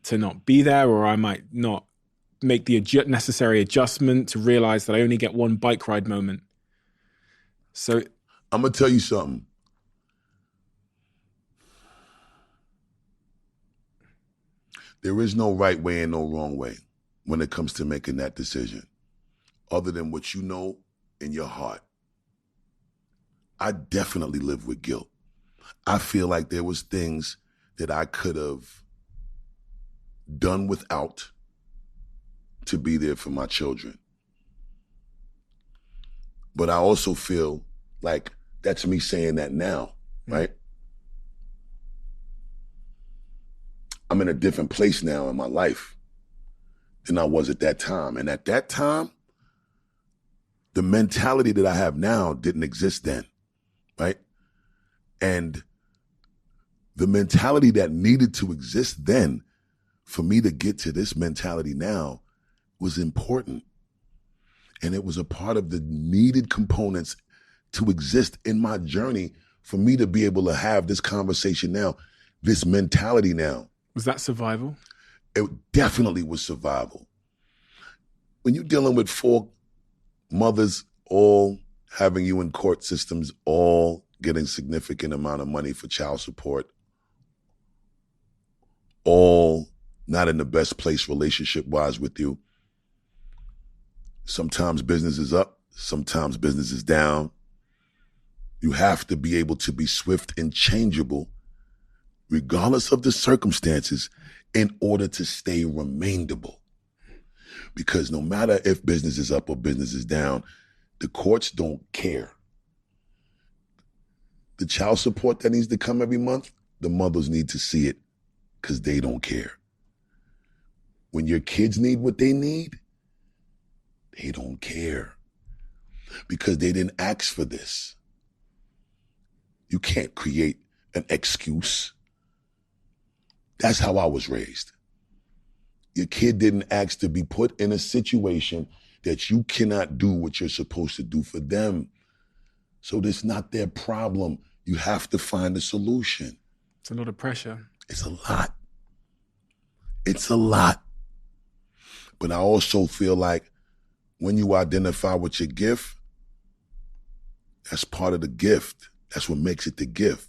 to not be there, or I might not make the necessary adjustment to realize that I only get one bike ride moment. So I'm going to tell you something. There is no right way and no wrong way when it comes to making that decision, other than what you know in your heart. I definitely live with guilt. I feel like there was things that I could have done without to be there for my children. But I also feel like that's me saying that now, right? I'm in a different place now in my life than I was at that time. And at that time, the mentality that I have now didn't exist then, right? And the mentality that needed to exist then for me to get to this mentality now was important. And it was a part of the needed components to exist in my journey for me to be able to have this conversation now, this mentality now. Was that survival? It definitely was survival. When you're dealing with 4 mothers all having you in court systems, all getting significant amount of money for child support, all not in the best place relationship-wise with you. Sometimes business is up, sometimes business is down. You have to be able to be swift and changeable, regardless of the circumstances, in order to stay remainable. Because no matter if business is up or business is down, the courts don't care. The child support that needs to come every month, the mothers need to see it because they don't care. When your kids need what they need, they don't care because they didn't ask for this. You can't create an excuse. That's how I was raised. Your kid didn't ask to be put in a situation that you cannot do what you're supposed to do for them. So that's not their problem. You have to find a solution. It's a lot of pressure. It's a lot. It's a lot. But I also feel like when you identify with your gift, that's part of the gift. That's what makes it the gift.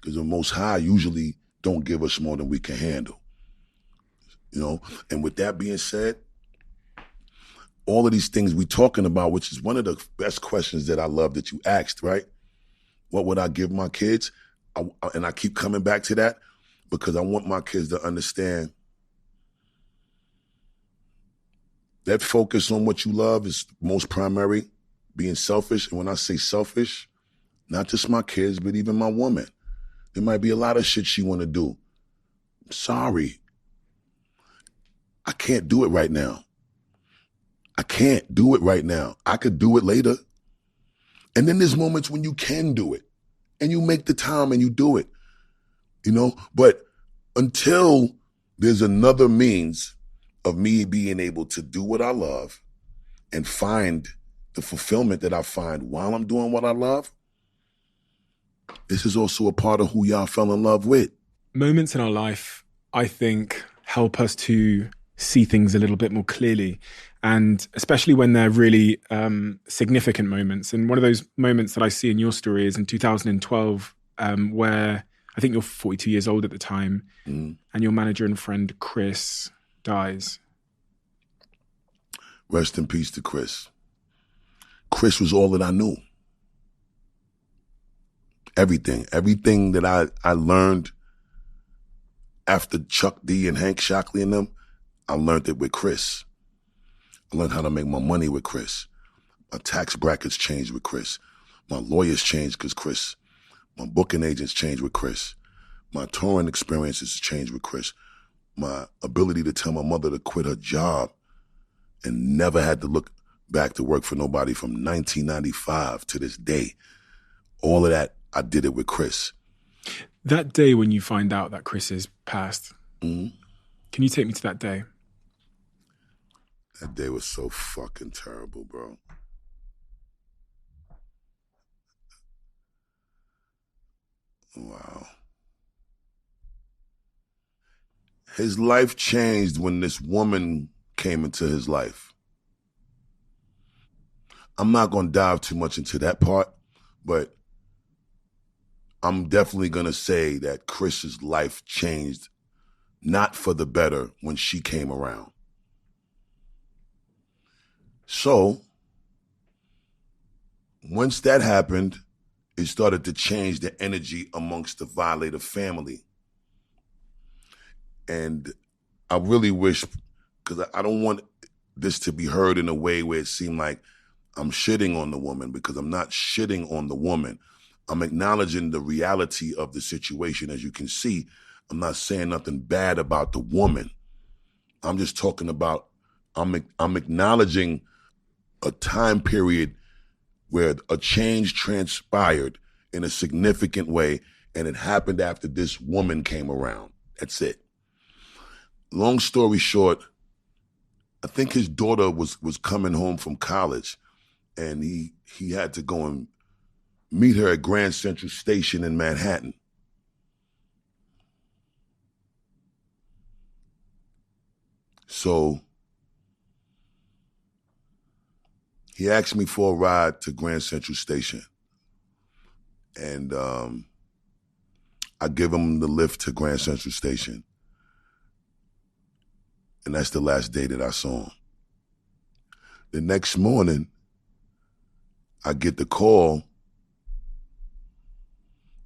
Because the Most High usually don't give us more than we can handle. You know, and with that being said, all of these things we talking about, which is one of the best questions that I love that you asked, right? What would I give my kids? And I keep coming back to that because I want my kids to understand that focus on what you love is most primary, being selfish. And when I say selfish, not just my kids, but even my woman. There might be a lot of shit she want to do. I'm sorry. I can't do it right now. I can't do it right now. I could do it later. And then there's moments when you can do it and you make the time and you do it, you know? But until there's another means of me being able to do what I love and find the fulfillment that I find while I'm doing what I love, this is also a part of who y'all fell in love with. Moments in our life, I think, help us to see things a little bit more clearly. And especially when they're really significant moments. And one of those moments that I see in your story is in 2012, where I think you're 42 years old at the time, and your manager and friend, Chris, dies. Rest in peace to Chris. Chris was all that I knew. Everything that I learned after Chuck D and Hank Shockley and them, I learned it with Chris. I learned how to make my money with Chris. My tax brackets changed with Chris. My lawyers changed because Chris. My booking agents changed with Chris. My touring experiences changed with Chris. My ability to tell my mother to quit her job and never had to look back to work for nobody from 1995 to this day. All of that, I did it with Chris. That day when you find out that Chris is passed, can you take me to that day? That day was so fucking terrible, bro. Wow. His life changed when this woman came into his life. I'm not going to dive too much into that part, but I'm definitely going to say that Chris's life changed, not for the better, when she came around. So, once that happened, it started to change the energy amongst the Violator family. And I really wish, because I don't want this to be heard in a way where it seemed like I'm shitting on the woman, because I'm not shitting on the woman. I'm acknowledging the reality of the situation. As you can see, I'm not saying nothing bad about the woman. I'm just talking about I'm acknowledging a time period where a change transpired in a significant way, and it happened after this woman came around. That's it. Long story short, I think his daughter was coming home from college, and he had to go and meet her at Grand Central Station in Manhattan. So he asked me for a ride to Grand Central Station, and I give him the lift to Grand Central Station, and that's the last day that I saw him. The next morning, I get the call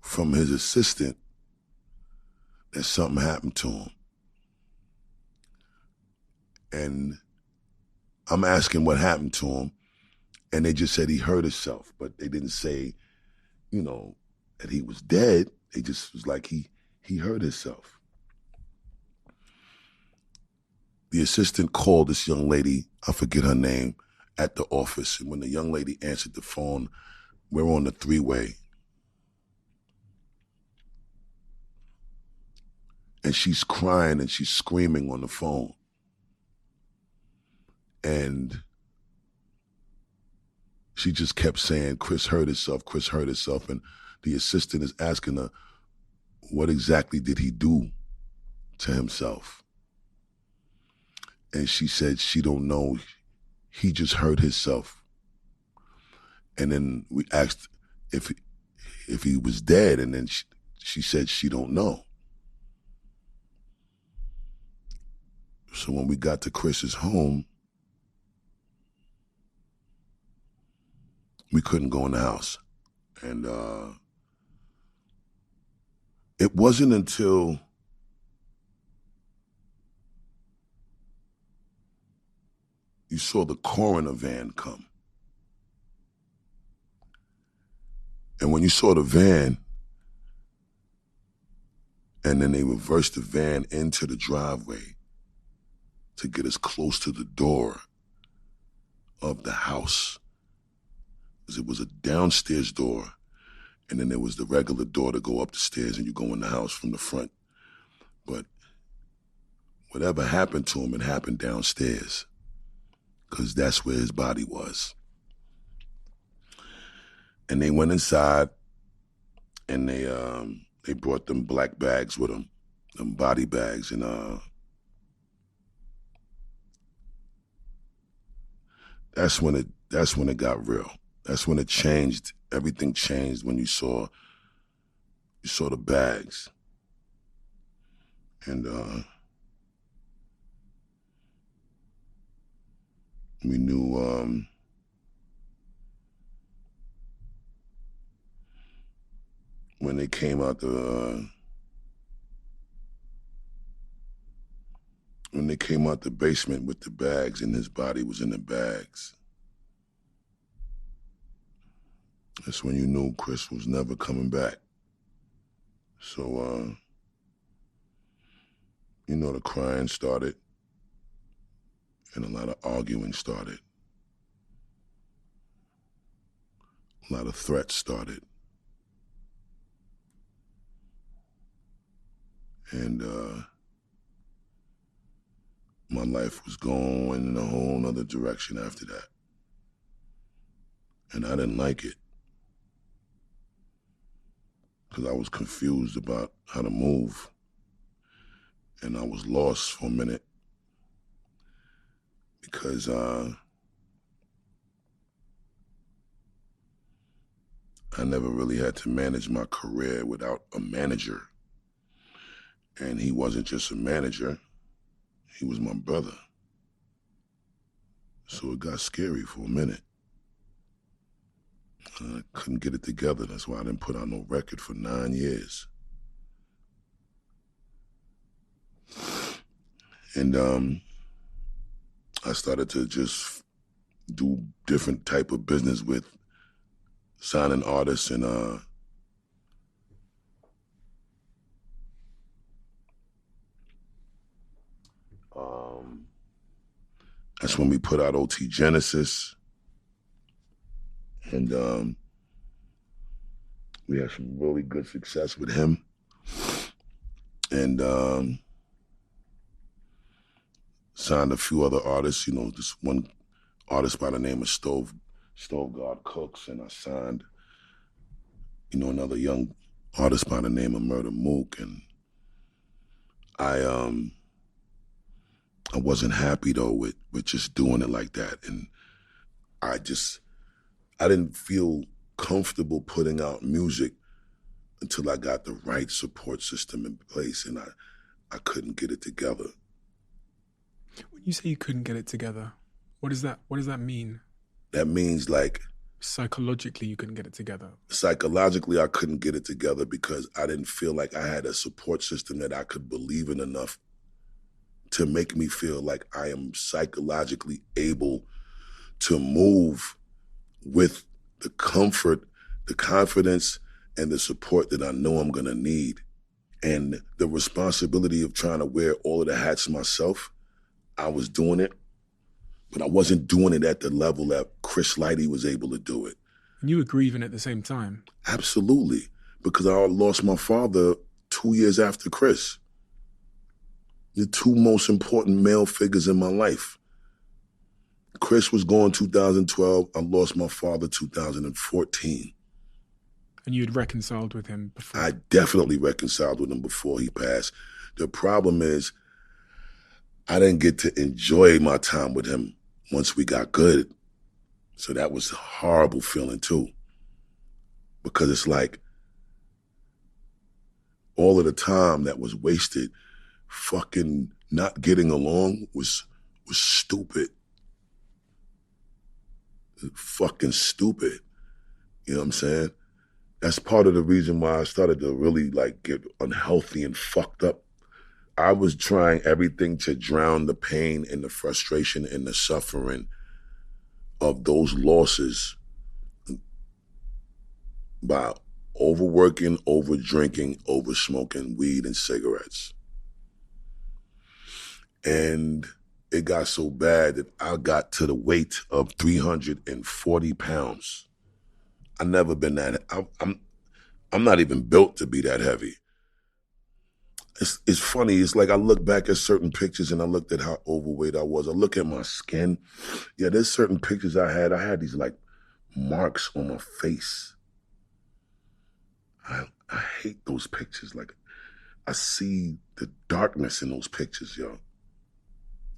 from his assistant that something happened to him. And I'm asking what happened to him, and they just said he hurt himself, but they didn't say, that he was dead. They just was like he hurt himself. The assistant called this young lady, I forget her name, at the office. And when the young lady answered the phone, we're on the three-way. And she's crying and she's screaming on the phone. And she just kept saying, Chris hurt himself, Chris hurt himself. And the assistant is asking her, what exactly did he do to himself? And she said she don't know. He just hurt himself. And then we asked if he was dead, and then she said she don't know. So when we got to Chris's home, we couldn't go in the house. And it wasn't until you saw the coroner van come. And when you saw the van, and then they reversed the van into the driveway to get us close to the door of the house. Because it was a downstairs door, and then there was the regular door to go up the stairs and you go in the house from the front. But whatever happened to him, it happened downstairs, because that's where his body was. And they went inside, and they brought them black bags with them, them body bags, and that's when it got real. That's when it changed. Everything changed when you saw the bags. And we knew when they came out the basement with the bags, and his body was in the bags. That's when you knew Chris was never coming back. So, the crying started, and a lot of arguing started. A lot of threats started. And my life was going in a whole nother direction after that. And I didn't like it, because I was confused about how to move. And I was lost for a minute, because I never really had to manage my career without a manager. And he wasn't just a manager, he was my brother. So it got scary for a minute. I couldn't get it together. That's why I didn't put out no record for 9 years. And I started to just do different type of business with signing artists, and That's when we put out OT Genesis. And we had some really good success with him. And signed a few other artists, this one artist by the name of Stove God Cooks, and I signed, another young artist by the name of Murder Mook, and I wasn't happy though with just doing it like that, and I didn't feel comfortable putting out music until I got the right support system in place, and I couldn't get it together. When you say you couldn't get it together, what does that mean? That means like psychologically you couldn't get it together. Psychologically, I couldn't get it together because I didn't feel like I had a support system that I could believe in enough to make me feel like I am psychologically able to move with the comfort, the confidence, and the support that I know I'm gonna need. And the responsibility of trying to wear all of the hats myself, I was doing it, but I wasn't doing it at the level that Chris Lighty was able to do it. And you were grieving at the same time? Absolutely, because I lost my father 2 years after Chris. The two most important male figures in my life. Chris was gone 2012, I lost my father 2014. And you had reconciled with him before? I definitely reconciled with him before he passed. The problem is, I didn't get to enjoy my time with him once we got good. So that was a horrible feeling too. Because it's like, all of the time that was wasted fucking not getting along was stupid. Fucking stupid. You know what I'm saying? That's part of the reason why I started to really get unhealthy and fucked up. I was trying everything to drown the pain and the frustration and the suffering of those losses by overworking, over drinking, over smoking weed and cigarettes. And it got so bad that I got to the weight of 340 pounds. I've never been that. I'm not even built to be that heavy. It's funny. It's like I look back at certain pictures and I looked at how overweight I was. I look at my skin. Yeah, there's certain pictures I had. I had these marks on my face. I hate those pictures. I see the darkness in those pictures, yo.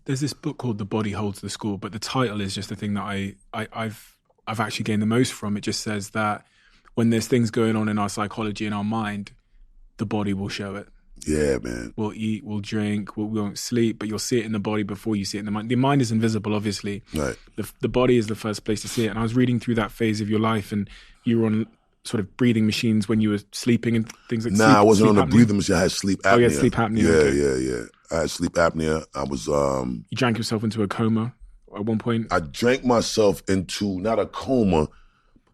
There's this book called The Body Holds the Score, but the title is just the thing that I've actually gained the most from. It just says that when there's things going on in our psychology and our mind, the body will show it. Yeah, man. We'll eat, we'll drink, we won't sleep, but you'll see it in the body before you see it in the mind. The mind is invisible, obviously. Right. The body is the first place to see it. And I was reading through that phase of your life, and you were on sort of breathing machines when you were sleeping and things like that. Nah, I wasn't on the breathing machine. I had sleep apnea. Oh, yeah, sleep apnea. Yeah, okay. yeah. I had sleep apnea. I was... You drank yourself into a coma at one point? I drank myself into, not a coma,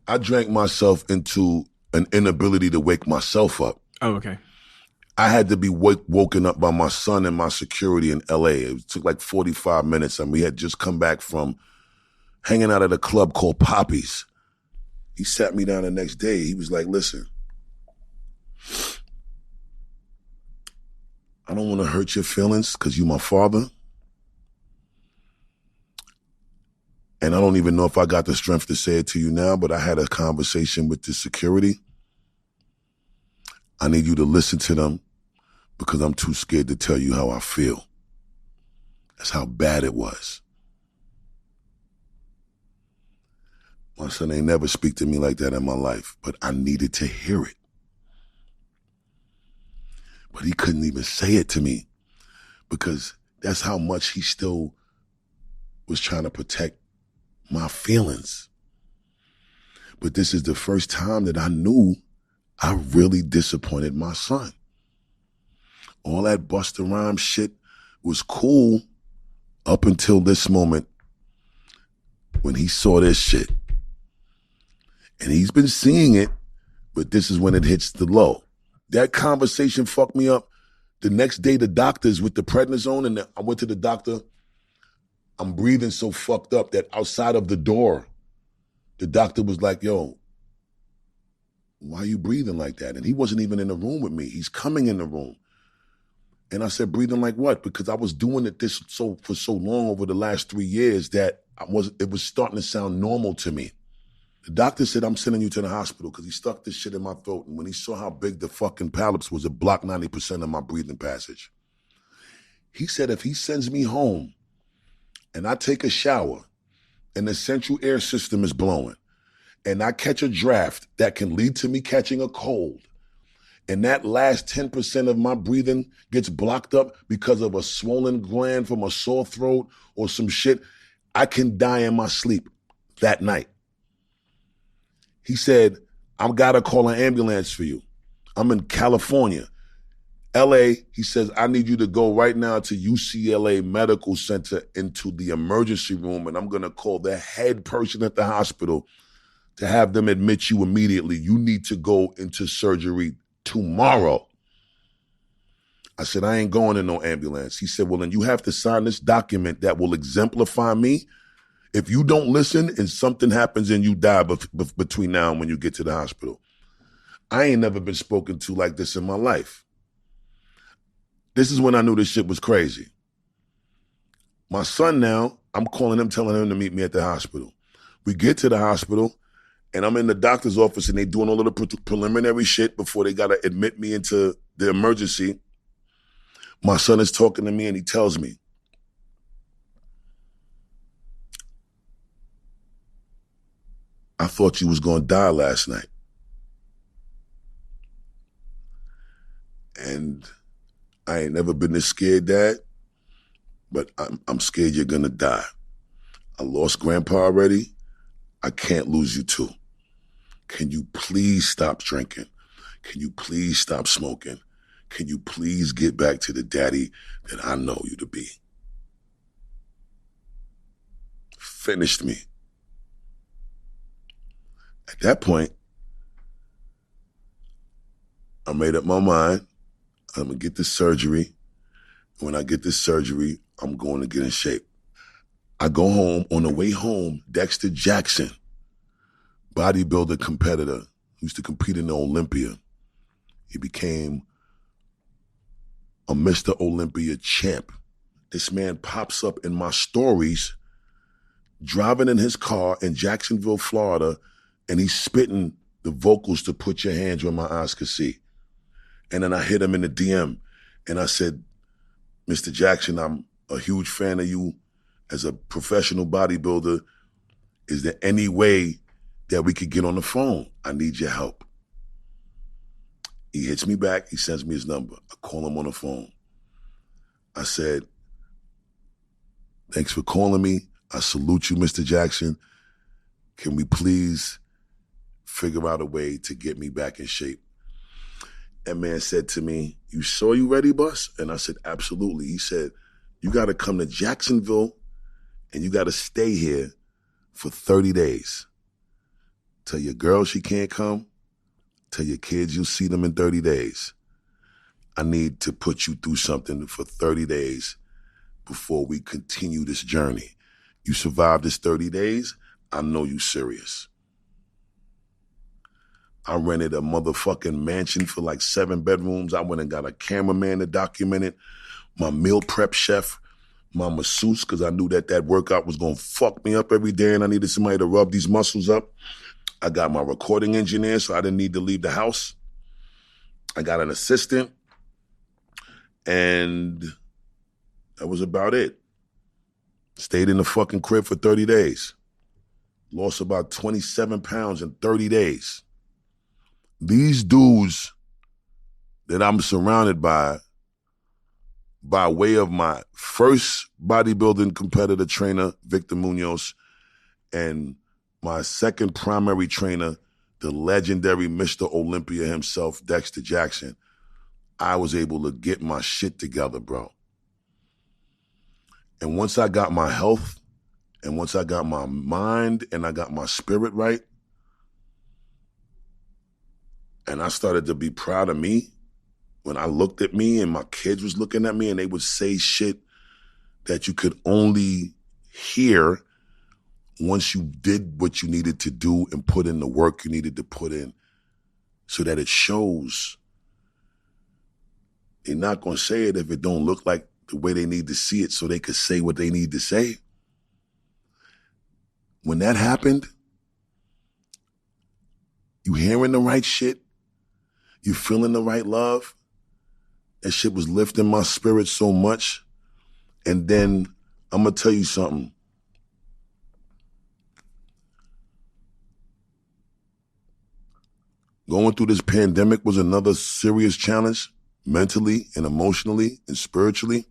I drank myself into an inability to wake myself up. Oh, okay. I had to be woken up by my son and my security in LA. It took 45 minutes, and we had just come back from hanging out at a club called Poppy's. He sat me down the next day. He was like, listen, I don't want to hurt your feelings because you're my father. And I don't even know if I got the strength to say it to you now, but I had a conversation with the security. I need you to listen to them because I'm too scared to tell you how I feel. That's how bad it was. My son ain't never speak to me like that in my life, but I needed to hear it. But he couldn't even say it to me because that's how much he still was trying to protect my feelings. But this is the first time that I knew I really disappointed my son. All that Busta Rhymes shit was cool up until this moment when he saw this shit. And he's been seeing it, but this is when it hits the low. That conversation fucked me up. The next day, the doctors with the prednisone, and I went to the doctor. I'm breathing so fucked up that outside of the door, the doctor was like, yo, why are you breathing like that? And he wasn't even in the room with me. He's coming in the room. And I said, breathing like what? Because I was doing it for so long over the last 3 years that it was starting to sound normal to me. The doctor said, I'm sending you to the hospital because he stuck this shit in my throat. And when he saw how big the fucking polyps was, it blocked 90% of my breathing passage. He said, if he sends me home and I take a shower and the central air system is blowing and I catch a draft that can lead to me catching a cold, and that last 10% of my breathing gets blocked up because of a swollen gland from a sore throat or some shit, I can die in my sleep that night. He said, I've got to call an ambulance for you. I'm in California. LA, he says, I need you to go right now to UCLA Medical Center into the emergency room, and I'm going to call the head person at the hospital to have them admit you immediately. You need to go into surgery tomorrow. I said, I ain't going in no ambulance. He said, well, then you have to sign this document that will exemplify me. If you don't listen and something happens and you die between now and when you get to the hospital. I ain't never been spoken to like this in my life. This is when I knew this shit was crazy. My son now, I'm calling him, telling him to meet me at the hospital. We get to the hospital, and I'm in the doctor's office, and they doing all of the preliminary shit before they got to admit me into the emergency. My son is talking to me, and he tells me, I thought you was going to die last night. And I ain't never been this scared, Dad, but I'm scared you're going to die. I lost Grandpa already. I can't lose you too. Can you please stop drinking? Can you please stop smoking? Can you please get back to the daddy that I know you to be? Finished me. At that point, I made up my mind. I'm going to get this surgery. When I get this surgery, I'm going to get in shape. I go home. On the way home, Dexter Jackson, bodybuilder competitor, used to compete in the Olympia. He became a Mr. Olympia champ. This man pops up in my stories, driving in his car in Jacksonville, Florida, and he's spitting the vocals to Put Your Hands Where My Eyes Could See. And then I hit him in the DM, and I said, Mr. Jackson, I'm a huge fan of you as a professional bodybuilder. Is there any way that we could get on the phone? I need your help. He hits me back. He sends me his number. I call him on the phone. I said, thanks for calling me. I salute you, Mr. Jackson. Can we please figure out a way to get me back in shape? That man said to me, you sure you ready, Bus? And I said, absolutely. He said, you got to come to Jacksonville and you got to stay here for 30 days. Tell your girl she can't come. Tell your kids you'll see them in 30 days. I need to put you through something for 30 days before we continue this journey. You survive this 30 days, I know you serious. I rented a motherfucking mansion for like 7 bedrooms. I went and got a cameraman to document it, my meal prep chef, my masseuse, because I knew that workout was going to fuck me up every day and I needed somebody to rub these muscles up. I got my recording engineer, so I didn't need to leave the house. I got an assistant, and that was about it. Stayed in the fucking crib for 30 days. Lost about 27 pounds in 30 days. These dudes that I'm surrounded by way of my first bodybuilding competitor trainer, Victor Munoz, and my second primary trainer, the legendary Mr. Olympia himself, Dexter Jackson, I was able to get my shit together, bro. And once I got my health, and once I got my mind, and I got my spirit right, and I started to be proud of me, when I looked at me and my kids was looking at me and they would say shit that you could only here, once you did what you needed to do and put in the work you needed to put in so that it shows, they're not going to say it if it don't look like the way they need to see it so they could say what they need to say. When that happened, you hearing the right shit, you feeling the right love, that shit was lifting my spirit so much. And then I'm going to tell you something. Going through this pandemic was another serious challenge, mentally and emotionally and spiritually.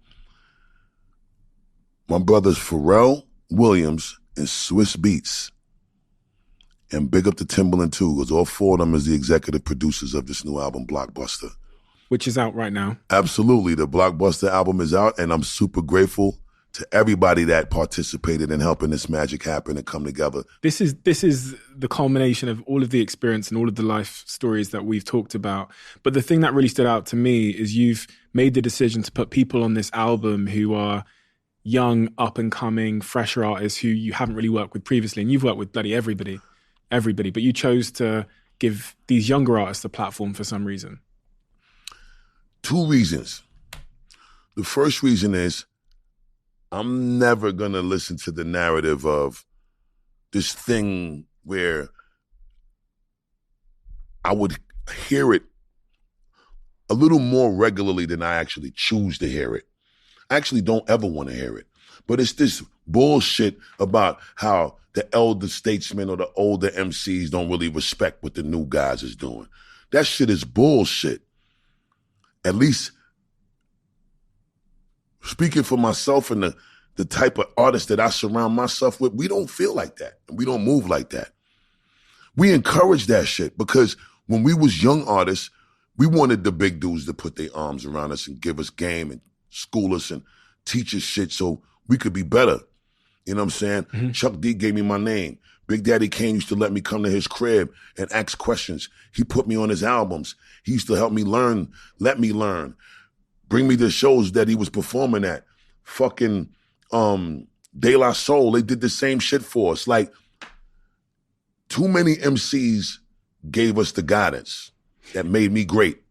My brothers Pharrell Williams and Swiss Beats, and big up to Timbaland too, because all four of them is the executive producers of this new album, Blockbuster. Which is out right now. Absolutely. The Blockbuster album is out, and I'm super grateful to everybody that participated in helping this magic happen and come together. This is the culmination of all of the experience and all of the life stories that we've talked about. But the thing that really stood out to me is you've made the decision to put people on this album who are young, up-and-coming, fresher artists who you haven't really worked with previously. And you've worked with bloody everybody. But you chose to give these younger artists a platform for some reason. Two reasons. The first reason is I'm never going to listen to the narrative of this thing where I would hear it a little more regularly than I actually choose to hear it. I actually don't ever want to hear it. But it's this bullshit about how the elder statesmen or the older MCs don't really respect what the new guys is doing. That shit is bullshit. At least speaking for myself and the type of artists that I surround myself with, we don't feel like that. We don't move like that. We encourage that shit because when we was young artists, we wanted the big dudes to put their arms around us and give us game and school us and teach us shit so we could be better. You know what I'm saying? Mm-hmm. Chuck D gave me my name. Big Daddy Kane used to let me come to his crib and ask questions. He put me on his albums. He used to help me learn, let me learn, bring me to shows that he was performing at. Fucking De La Soul, they did the same shit for us. Like, too many MCs gave us the guidance that made me great.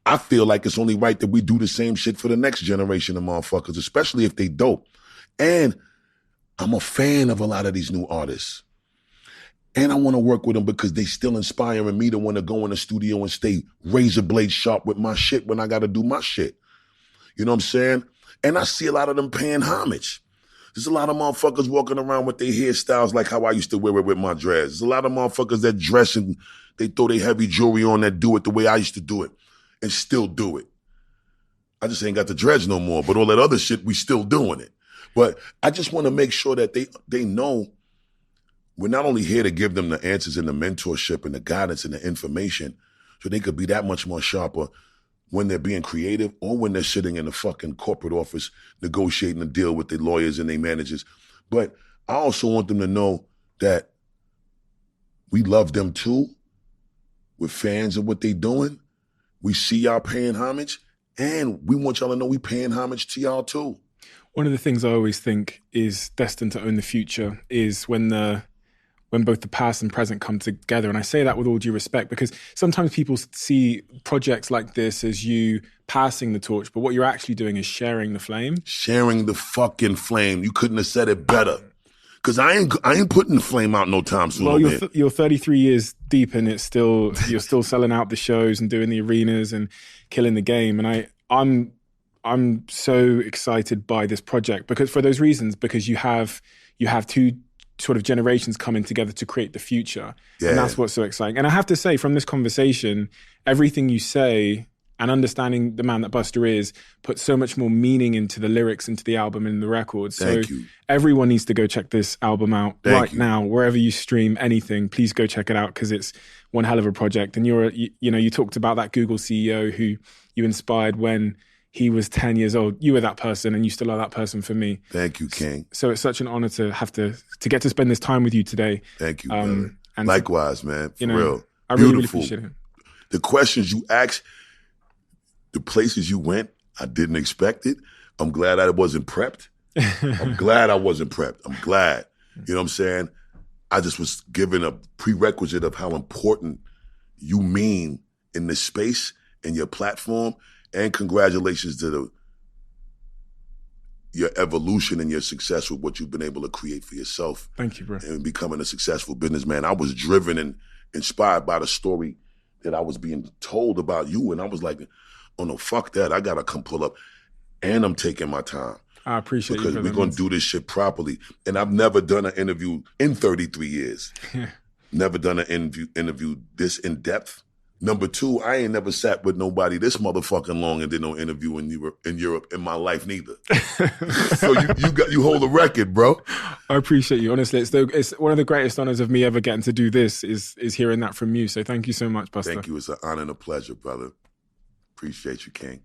I feel like it's only right that we do the same shit for the next generation of motherfuckers, especially if they dope. And I'm a fan of a lot of these new artists. And I want to work with them because they still inspiring me to want to go in the studio and stay razor blade sharp with my shit when I got to do my shit. You know what I'm saying? And I see a lot of them paying homage. There's a lot of motherfuckers walking around with their hairstyles like how I used to wear it with my dreads. There's a lot of motherfuckers that dress and they throw their heavy jewelry on that do it the way I used to do it and still do it. I just ain't got the dreads no more, but all that other shit, we still doing it. But I just want to make sure that they know we're not only here to give them the answers and the mentorship and the guidance and the information so they could be that much more sharper when they're being creative or when they're sitting in the fucking corporate office negotiating a deal with their lawyers and their managers. But I also want them to know that we love them too. We're fans of what they're doing. We see y'all paying homage, and we want y'all to know we paying homage to y'all too. One of the things I always think is destined to own the future is when both the past and present come together. And I say that with all due respect because sometimes people see projects like this as you passing the torch, but what you're actually doing is sharing the flame. Sharing the fucking flame. You couldn't have said it better. Because I ain't putting the flame out no time soon. Well, you're 33 years deep and you're still selling out the shows and doing the arenas and killing the game. And I'm so excited by this project because for those reasons, because you have two sort of generations coming together to create the future. Yeah. And that's what's so exciting. And I have to say from this conversation, everything you say and understanding the man that Busta is put so much more meaning into the lyrics, into the album and the records. Thank you. Everyone needs to go check this album out now, wherever you stream anything, please go check it out because it's one hell of a project. And you talked about that Google CEO who you inspired when he was 10 years old. You were that person and you still are that person for me. Thank you, King. So it's such an honor to have to get to spend this time with you today. Thank you, brother. And likewise, man, for real. I really appreciate it. The questions you asked, the places you went, I didn't expect it. I'm glad I wasn't prepped. I'm glad I wasn't prepped. I'm glad. You know what I'm saying? I just was given a prerequisite of how important you mean in this space and your platform. And congratulations to your evolution and your success with what you've been able to create for yourself. Thank you, bro. And becoming a successful businessman. I was driven and inspired by the story that I was being told about you. And I was like, oh no, fuck that. I gotta come pull up. And I'm taking my time. I appreciate because you. Because we're gonna do this shit properly. And I've never done an interview in 33 years. Never done an interview this in depth. Number two, I ain't never sat with nobody this motherfucking long and did no interview in Europe in my life neither. So you hold a record, bro. I appreciate you. Honestly, it's one of the greatest honors of me ever getting to do this is hearing that from you. So thank you so much, Busta. Thank you. It's an honor and a pleasure, brother. Appreciate you, King.